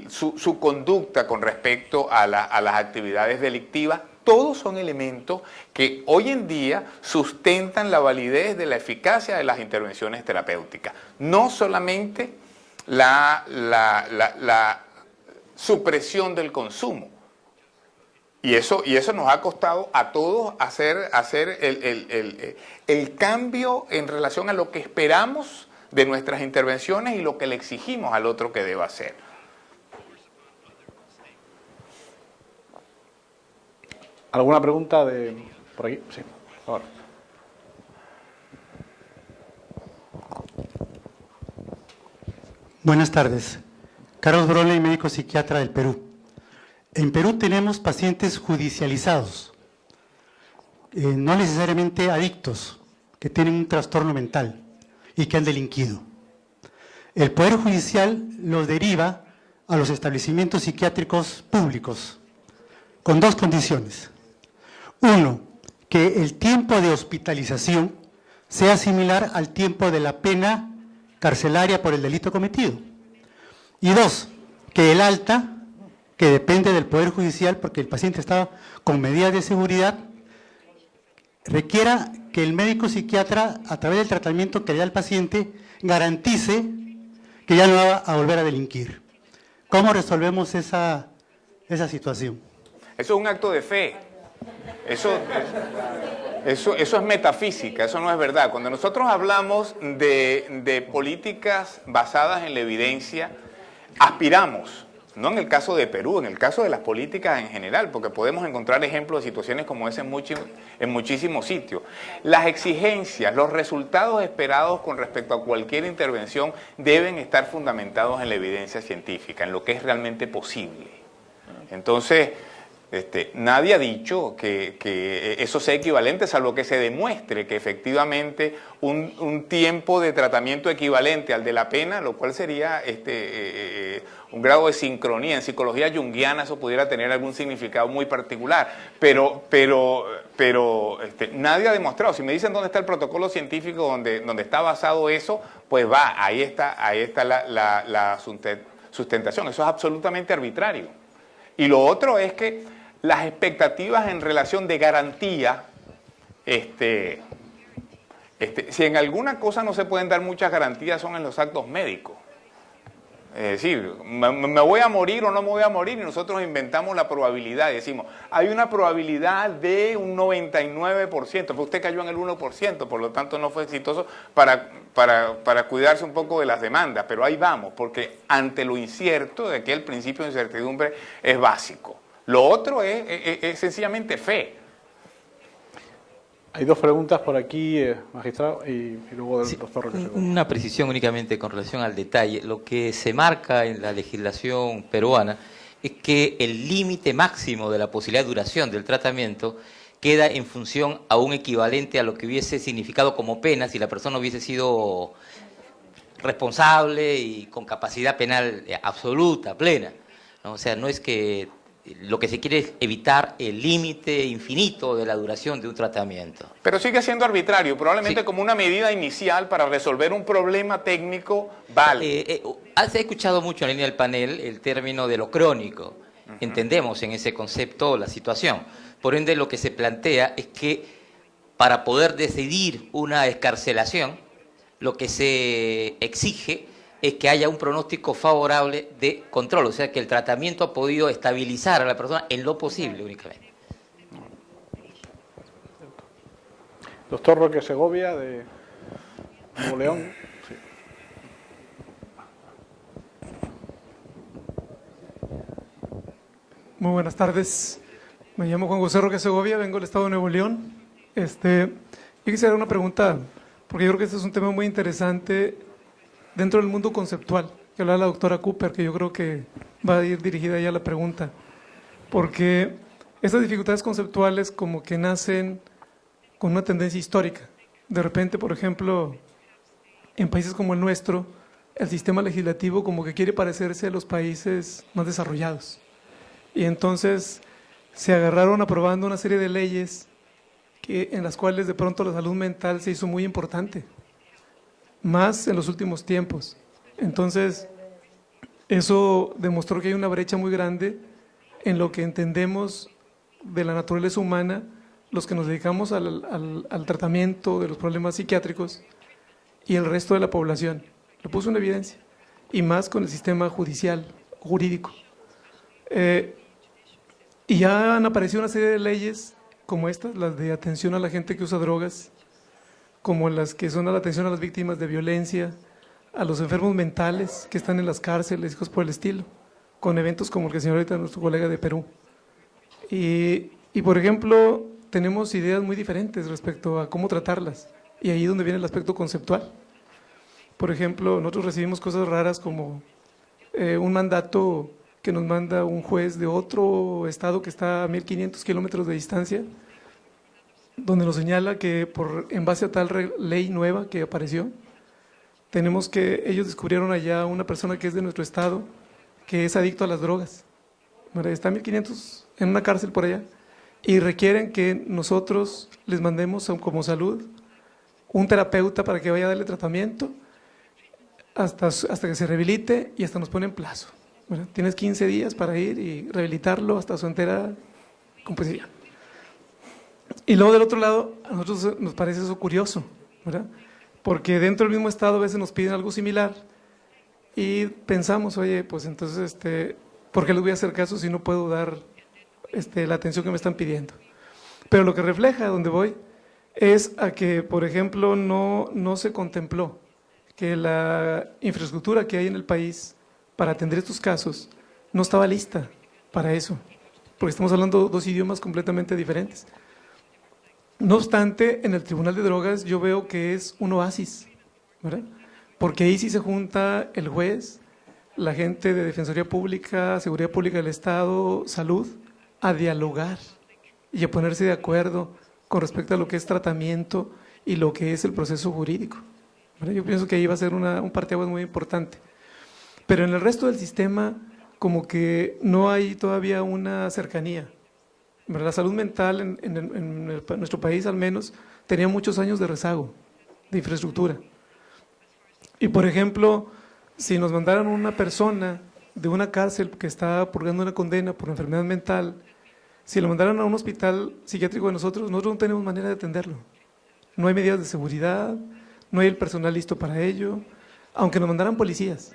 su conducta con respecto a las actividades delictivas, todos son elementos que hoy en día sustentan la validez de la eficacia de las intervenciones terapéuticas. No solamente la supresión del consumo. Y eso nos ha costado a todos hacer el cambio en relación a lo que esperamos de nuestras intervenciones y lo que le exigimos al otro que deba hacer. ¿Alguna pregunta por aquí? Sí, por favor. Buenas tardes. Carlos Broley, médico psiquiatra del Perú. En Perú tenemos pacientes judicializados, no necesariamente adictos, que tienen un trastorno mental y que han delinquido. El Poder Judicial los deriva a los establecimientos psiquiátricos públicos, con dos condiciones. Uno, que el tiempo de hospitalización sea similar al tiempo de la pena carcelaria por el delito cometido. Y dos, que el alta, que depende del Poder Judicial porque el paciente está con medidas de seguridad, requiera que el médico psiquiatra, a través del tratamiento que le da al paciente, garantice que ya no va a volver a delinquir. ¿Cómo resolvemos esa situación? Eso es un acto de fe. Eso es metafísica, eso no es verdad. Cuando nosotros hablamos de políticas basadas en la evidencia, aspiramos, no en el caso de Perú, en el caso de las políticas en general, porque podemos encontrar ejemplos de situaciones como esa en muchísimos sitios. Las exigencias, los resultados esperados con respecto a cualquier intervención deben estar fundamentados en la evidencia científica, en lo que es realmente posible. Entonces, nadie ha dicho que eso sea equivalente, salvo que se demuestre que efectivamente un tiempo de tratamiento equivalente al de la pena, lo cual sería un grado de sincronía. En psicología junguiana eso pudiera tener algún significado muy particular, pero nadie ha demostrado. Si me dicen dónde está el protocolo científico donde está basado eso, pues ahí está la sustentación. Eso es absolutamente arbitrario. Y lo otro es que las expectativas en relación de garantía, si en alguna cosa no se pueden dar muchas garantías son en los actos médicos. Es decir, me voy a morir o no me voy a morir, y nosotros inventamos la probabilidad y decimos, hay una probabilidad de un 99%, pero usted cayó en el 1%, por lo tanto no fue exitoso para cuidarse un poco de las demandas, pero ahí vamos, porque ante lo incierto, de que el principio de incertidumbre es básico. Lo otro es sencillamente fe. Hay dos preguntas por aquí, magistrado, y luego del doctor Roque Segovia. Una precisión únicamente con relación al detalle. Lo que se marca en la legislación peruana es que el límite máximo de la posibilidad de duración del tratamiento queda en función a un equivalente a lo que hubiese significado como pena si la persona hubiese sido responsable y con capacidad penal absoluta, plena, ¿no? O sea, no es que lo que se quiere es evitar el límite infinito de la duración de un tratamiento. Pero sigue siendo arbitrario, probablemente sí, como una medida inicial para resolver un problema técnico, vale. Se ha escuchado mucho en la línea del panel el término de lo crónico. Entendemos en ese concepto la situación. Por ende, lo que se plantea es que para poder decidir una excarcelación, lo que se exige es que haya un pronóstico favorable de control, o sea que el tratamiento ha podido estabilizar a la persona en lo posible únicamente. Doctor Roque Segovia, de Nuevo León. Sí. Muy buenas tardes. Me llamo Juan José Roque Segovia, vengo del estado de Nuevo León. Yo quisiera una pregunta, porque yo creo que este es un tema muy interesante dentro del mundo conceptual, que hablaba la doctora Cooper, que yo creo que va a ir dirigida ya la pregunta, porque estas dificultades conceptuales como que nacen con una tendencia histórica. De repente, por ejemplo, en países como el nuestro, el sistema legislativo como que quiere parecerse a los países más desarrollados. Y entonces se agarraron aprobando una serie de leyes en las cuales de pronto la salud mental se hizo muy importante, más en los últimos tiempos. Entonces, eso demostró que hay una brecha muy grande en lo que entendemos de la naturaleza humana, los que nos dedicamos al tratamiento de los problemas psiquiátricos y el resto de la población. Lo puso en evidencia, y más con el sistema judicial, jurídico. Y ya han aparecido una serie de leyes como estas, las de atención a la gente que usa drogas, como las que son a la atención a las víctimas de violencia, a los enfermos mentales que están en las cárceles, cosas por el estilo, con eventos como el que señor ahorita, nuestro colega de Perú. Y por ejemplo, tenemos ideas muy diferentes respecto a cómo tratarlas, y ahí es donde viene el aspecto conceptual. Por ejemplo, nosotros recibimos cosas raras como un mandato que nos manda un juez de otro estado que está a 1500 kilómetros de distancia, donde nos señala que en base a tal ley nueva que apareció, ellos descubrieron allá una persona que es de nuestro estado, que es adicto a las drogas. Está a 1500 en una cárcel por allá, y requieren que nosotros les mandemos como salud un terapeuta para que vaya a darle tratamiento hasta que se rehabilite, y hasta nos ponen plazo. Tienes 15 días para ir y rehabilitarlo hasta su entera composición. Y luego del otro lado, a nosotros nos parece eso curioso, ¿verdad? Porque dentro del mismo estado a veces nos piden algo similar y pensamos, oye, pues entonces, ¿por qué les voy a hacer caso si no puedo dar la atención que me están pidiendo? Pero lo que refleja, donde voy, es a que, por ejemplo, no se contempló que la infraestructura que hay en el país para atender estos casos no estaba lista para eso, porque estamos hablando dos idiomas completamente diferentes. No obstante, en el Tribunal de Drogas yo veo que es un oasis, ¿verdad? Porque ahí sí se junta el juez, la gente de Defensoría Pública, Seguridad Pública del Estado, Salud, a dialogar y a ponerse de acuerdo con respecto a lo que es tratamiento y lo que es el proceso jurídico, ¿verdad? Yo pienso que ahí va a ser un parteaguas muy importante. Pero en el resto del sistema, como que no hay todavía una cercanía. La salud mental en nuestro país, al menos, tenía muchos años de rezago, de infraestructura. Y, por ejemplo, si nos mandaran una persona de una cárcel que está purgando una condena por enfermedad mental, si lo mandaran a un hospital psiquiátrico de nosotros no tenemos manera de atenderlo. No hay medidas de seguridad, no hay el personal listo para ello, aunque nos mandaran policías.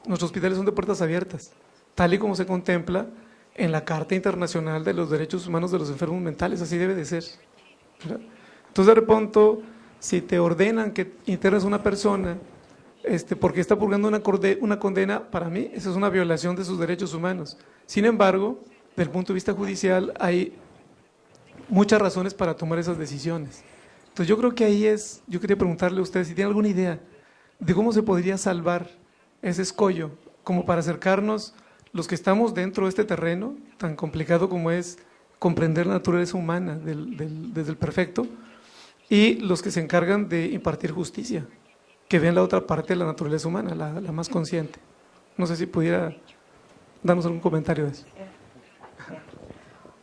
Nuestros hospitales son de puertas abiertas, tal y como se contempla en la Carta Internacional de los Derechos Humanos de los Enfermos Mentales, así debe de ser, ¿verdad? Entonces, de pronto, si te ordenan que internes a una persona porque está purgando una condena, para mí esa es una violación de sus derechos humanos. Sin embargo, desde el punto de vista judicial, hay muchas razones para tomar esas decisiones. Entonces, yo creo que yo quería preguntarle a ustedes si tienen alguna idea de cómo se podría salvar ese escollo, como para acercarnos los que estamos dentro de este terreno tan complicado como es comprender la naturaleza humana desde el perfecto, y los que se encargan de impartir justicia, que vean la otra parte de la naturaleza humana, la más consciente. No sé si pudiera darnos algún comentario de eso.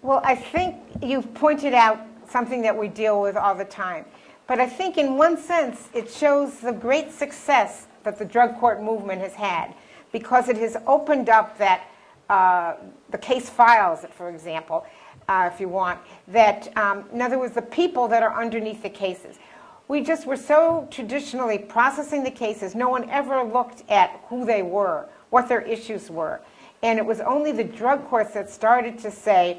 Well, I think you've pointed out something that we deal with all the time. But I think in one sense, it shows the great success that the drug court movement has had, because it has opened up that, the case files, for example, if you want, that, in other words, the people that are underneath the cases. We just were so traditionally processing the cases, no one ever looked at who they were, what their issues were. And it was only the drug courts that started to say,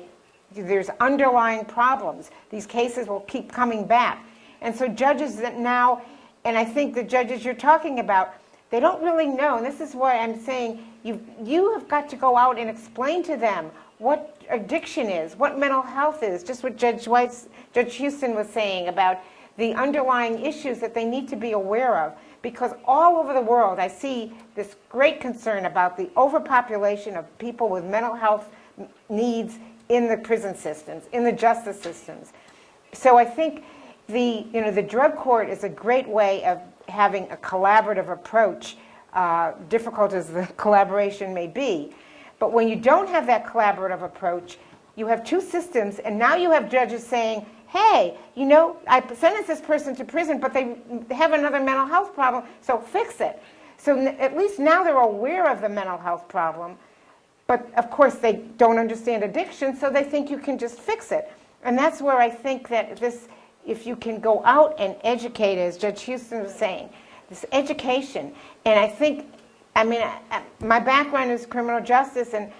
there's underlying problems. These cases will keep coming back. And so judges that now, and I think the judges you're talking about, they don't really know, and this is why I'm saying you have got to go out and explain to them what addiction is, what mental health is, just what Judge Houston was saying about the underlying issues that they need to be aware of. Because all over the world, I see this great concern about the overpopulation of people with mental health needs in the prison systems, in the justice systems. So I think the drug court is a great way of having a collaborative approach, difficult as the collaboration may be. But when you don't have that collaborative approach, you have two systems, and now you have judges saying, hey, you know, I sentenced this person to prison, but they have another mental health problem, so fix it. So at least now they're aware of the mental health problem, but of course they don't understand addiction, so they think you can just fix it. And that's where I think that this, if you can go out and educate, as Judge Houston was saying, this education, and I think, I mean, my background is criminal justice, and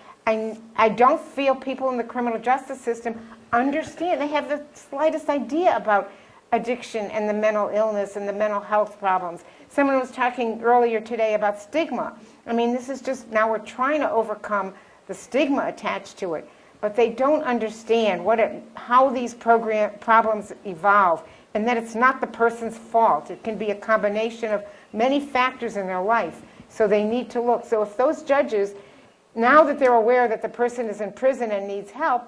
I don't feel people in the criminal justice system understand. They have the slightest idea about addiction and the mental illness and the mental health problems. Someone was talking earlier today about stigma. I mean, this is just, now we're trying to overcome the stigma attached to it, but they don't understand how these problems evolve, and that it's not the person's fault. It can be a combination of many factors in their life, so they need to look. So if those judges, now that they're aware that the person is in prison and needs help,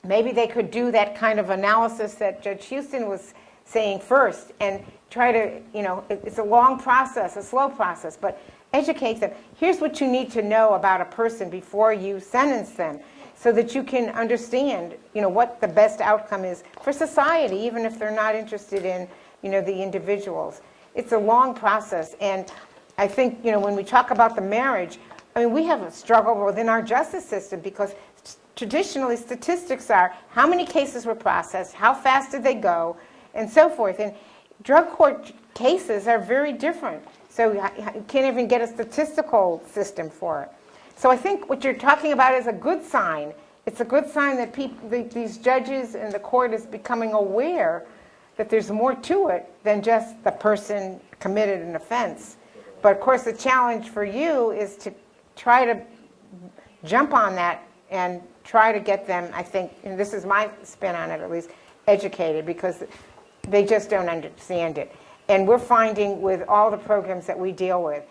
maybe they could do that kind of analysis that Judge Houston was saying first, and try to, you know, it's a long process, a slow process, but educate them. Here's what you need to know about a person before you sentence them, so that you can understand, you know, what the best outcome is for society, even if they're not interested in, you know, the individuals. It's a long process, and I think, you know, when we talk about the marriage, I mean, we have a struggle within our justice system, because traditionally statistics are how many cases were processed, how fast did they go, and so forth. And drug court cases are very different, so you can't even get a statistical system for it. So I think what you're talking about is a good sign. It's a good sign that these judges and the court is becoming aware that there's more to it than just the person committed an offense. But of course the challenge for you is to try to jump on that and try to get them, I think, and this is my spin on it at least, educated, because they just don't understand it. And we're finding with all the programs that we deal with,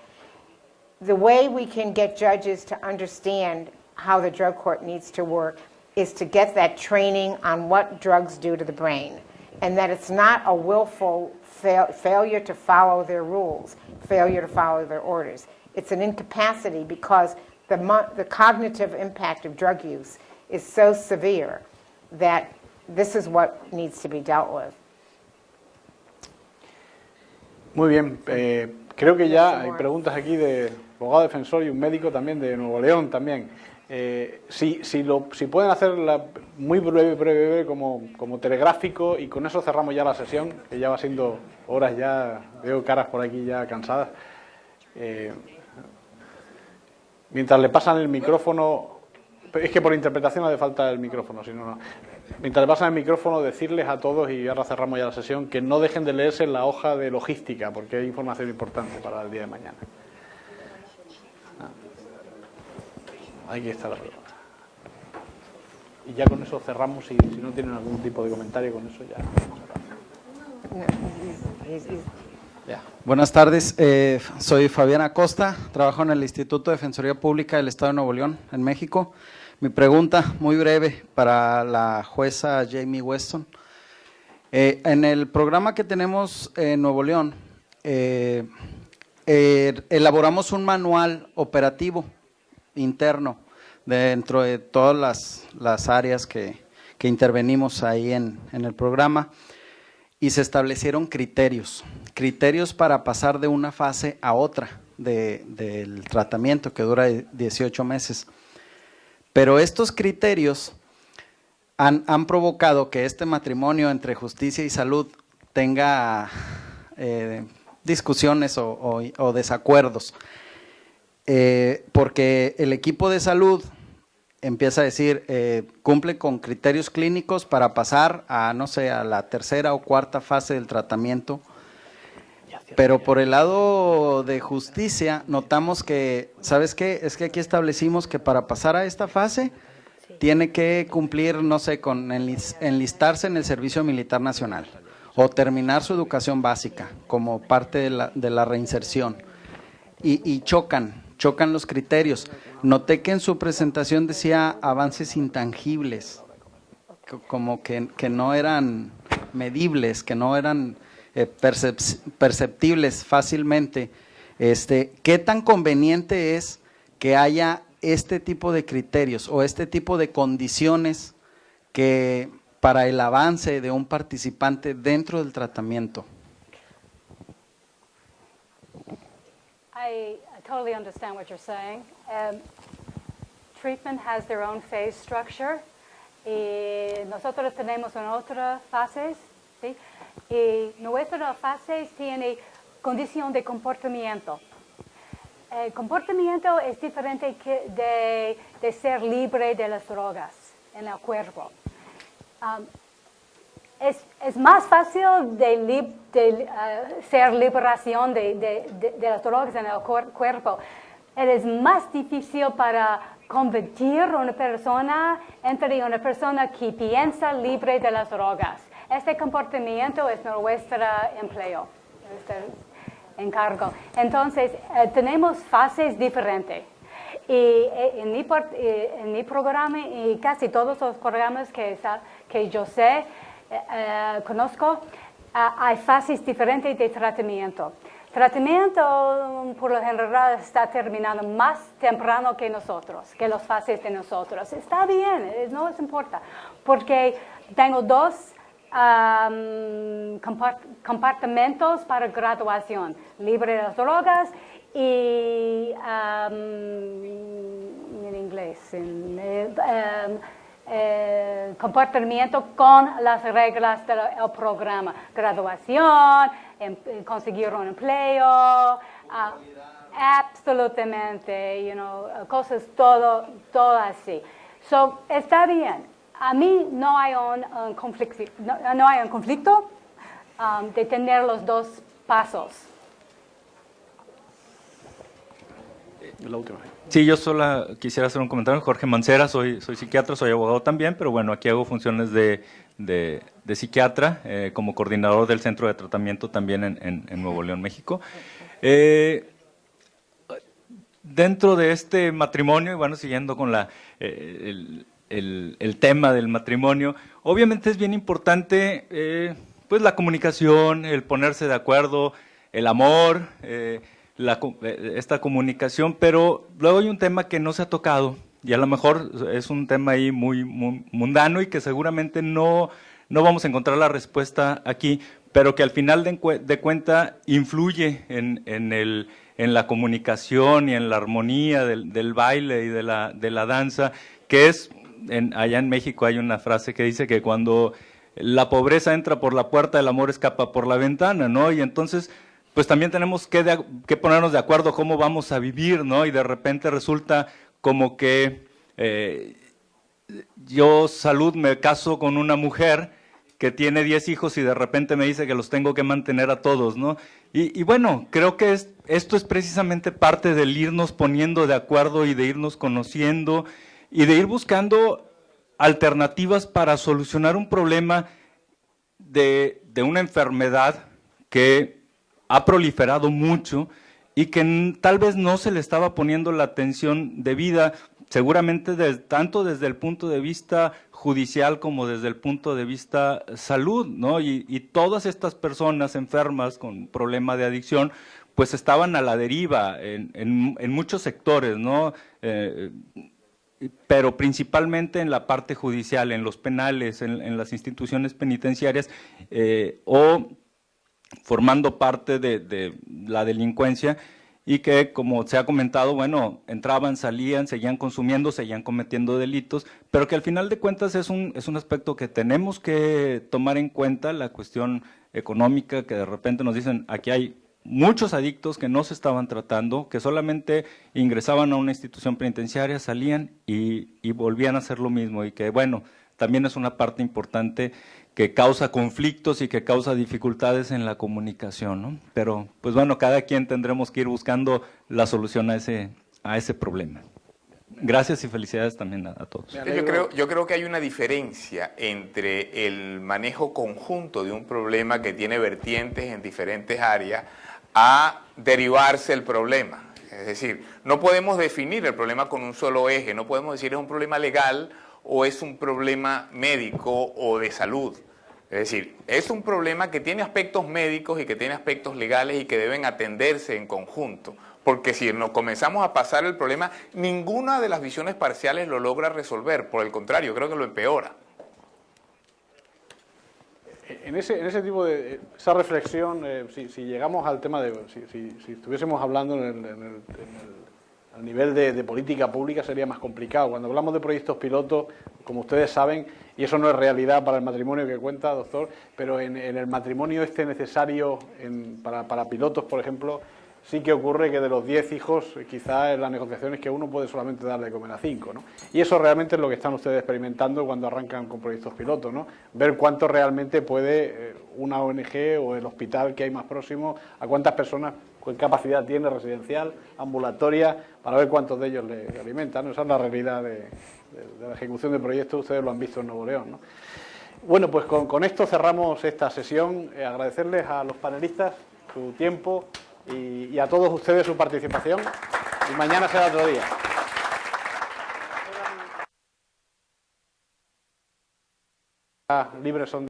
the way we can get judges to understand how the drug court needs to work is to get that training on what drugs do to the brain, and that it's not a willful failure to follow their rules, failure to follow their orders. It's an incapacity, because the cognitive impact of drug use is so severe that this is what needs to be dealt with. Muy bien, creo que ya hay preguntas aquí de abogado defensor y un médico también de Nuevo León también. Si pueden hacerla muy breve como telegráfico, y con eso cerramos ya la sesión, que ya va siendo horas ya, veo caras por aquí ya cansadas. Mientras le pasan el micrófono, es que por interpretación hace falta el micrófono, si no. Mientras le pasan el micrófono, decirles a todos, y ahora cerramos ya la sesión, que no dejen de leerse la hoja de logística, porque hay información importante para el día de mañana. Aquí está la pregunta. Y ya con eso cerramos, y si no tienen algún tipo de comentario, con eso ya. Yeah. Buenas tardes, soy Fabián Acosta, trabajo en el Instituto de Defensoría Pública del Estado de Nuevo León, en México. Mi pregunta, muy breve, para la jueza Jamie Weston. En el programa que tenemos en Nuevo León, elaboramos un manual operativo interno dentro de todas las áreas que intervenimos ahí en el programa, y se establecieron criterios para pasar de una fase a otra del tratamiento, que dura 18 meses. Pero estos criterios han provocado que este matrimonio entre justicia y salud tenga discusiones o desacuerdos, porque el equipo de salud empieza a decir, cumple con criterios clínicos para pasar a, no sé, a la tercera o cuarta fase del tratamiento, pero por el lado de justicia notamos que, ¿sabes qué? Es que aquí establecimos que para pasar a esta fase tiene que cumplir, no sé, con enlistarse en el Servicio Militar Nacional o terminar su educación básica como parte de la reinserción, y chocan los criterios. Noté que en su presentación decía avances intangibles, como que no eran medibles, que no eran perceptibles fácilmente, ¿qué tan conveniente es que haya este tipo de criterios o este tipo de condiciones que para el avance de un participante dentro del tratamiento? I totally understand what you're saying. Treatment has their own phase structure. Y nosotros tenemos una otra fase, ¿sí? Y nuestra fase tiene condición de comportamiento. El comportamiento es diferente de ser libre de las drogas en el cuerpo. Es más fácil ser liberación de las drogas en el cuerpo. Es más difícil para convertir a una persona entre una persona que piensa libre de las drogas. Este comportamiento es nuestro empleo, nuestro encargo. Entonces, tenemos fases diferentes. Y en mi programa y casi todos los programas que yo sé, conozco, hay fases diferentes de tratamiento. Tratamiento, por lo general, está terminando más temprano que nosotros, que las fases de nosotros. Está bien, no les importa, porque tengo dos compartimentos para graduación, libre de las drogas y en inglés, comportamiento con las reglas del programa, graduación, conseguir un empleo, absolutamente, cosas todo así. So, está bien. A mí no hay un conflicto de tener los dos pasos. La última. Sí, yo solo quisiera hacer un comentario. Jorge Mancera, soy psiquiatra, soy abogado también, pero bueno, aquí hago funciones de psiquiatra como coordinador del Centro de Tratamiento también en Nuevo León, México. Dentro de este matrimonio, y bueno, siguiendo con el tema del matrimonio, obviamente es bien importante pues la comunicación, el ponerse de acuerdo, el amor, esta comunicación, pero luego hay un tema que no se ha tocado y a lo mejor es un tema ahí muy mundano y que seguramente no vamos a encontrar la respuesta aquí, pero que al final de cuenta influye en la comunicación y en la armonía del baile y de la danza, que es, allá en México hay una frase que dice que cuando la pobreza entra por la puerta, el amor escapa por la ventana, ¿no? Y entonces pues también tenemos que ponernos de acuerdo cómo vamos a vivir, ¿no? Y de repente resulta como que yo, Salud, me caso con una mujer que tiene 10 hijos y de repente me dice que los tengo que mantener a todos, ¿no? Y bueno, creo que esto es precisamente parte del irnos poniendo de acuerdo y de irnos conociendo y de ir buscando alternativas para solucionar un problema de una enfermedad que ha proliferado mucho y que tal vez no se le estaba poniendo la atención debida, seguramente tanto desde el punto de vista judicial como desde el punto de vista salud, ¿no? Y todas estas personas enfermas con problema de adicción, pues estaban a la deriva en muchos sectores, ¿no? Pero principalmente en la parte judicial, en los penales, en las instituciones penitenciarias o formando parte de la delincuencia y que, como se ha comentado, bueno, entraban, salían, seguían consumiendo, seguían cometiendo delitos, pero que al final de cuentas es un aspecto que tenemos que tomar en cuenta, la cuestión económica, que de repente nos dicen, aquí hay muchos adictos que no se estaban tratando, que solamente ingresaban a una institución penitenciaria, salían y volvían a hacer lo mismo, y que, bueno, también es una parte importante que causa conflictos y que causa dificultades en la comunicación, ¿no? Pero, pues bueno, cada quien tendremos que ir buscando la solución a ese problema. Gracias y felicidades también a todos. Yo creo que hay una diferencia entre el manejo conjunto de un problema que tiene vertientes en diferentes áreas a derivarse el problema. Es decir, no podemos definir el problema con un solo eje, no podemos decir es un problema legal o es un problema médico o de salud. Es decir, es un problema que tiene aspectos médicos y que tiene aspectos legales y que deben atenderse en conjunto. Porque si nos comenzamos a pasar el problema, ninguna de las visiones parciales lo logra resolver. Por el contrario, creo que lo empeora. En ese tipo de esa reflexión, si llegamos al tema de, si estuviésemos hablando al nivel de política pública sería más complicado. Cuando hablamos de proyectos pilotos, como ustedes saben, y eso no es realidad para el matrimonio que cuenta, doctor, pero en el matrimonio necesario para pilotos, por ejemplo, sí que ocurre que de los 10 hijos, quizás en las negociaciones que uno puede solamente dar de comer a 5, ¿no? Y eso realmente es lo que están ustedes experimentando cuando arrancan con proyectos pilotos, ¿no? Ver cuánto realmente puede una ONG o el hospital que hay más próximo, a cuántas personas, qué capacidad tiene residencial, ambulatoria, para ver cuántos de ellos le alimentan, ¿no? Esa es la realidad de la ejecución de proyectos, ustedes lo han visto en Nuevo León, ¿no? Bueno, pues con esto cerramos esta sesión. Agradecerles a los panelistas su tiempo y a todos ustedes su participación. Y mañana será otro día. Libres son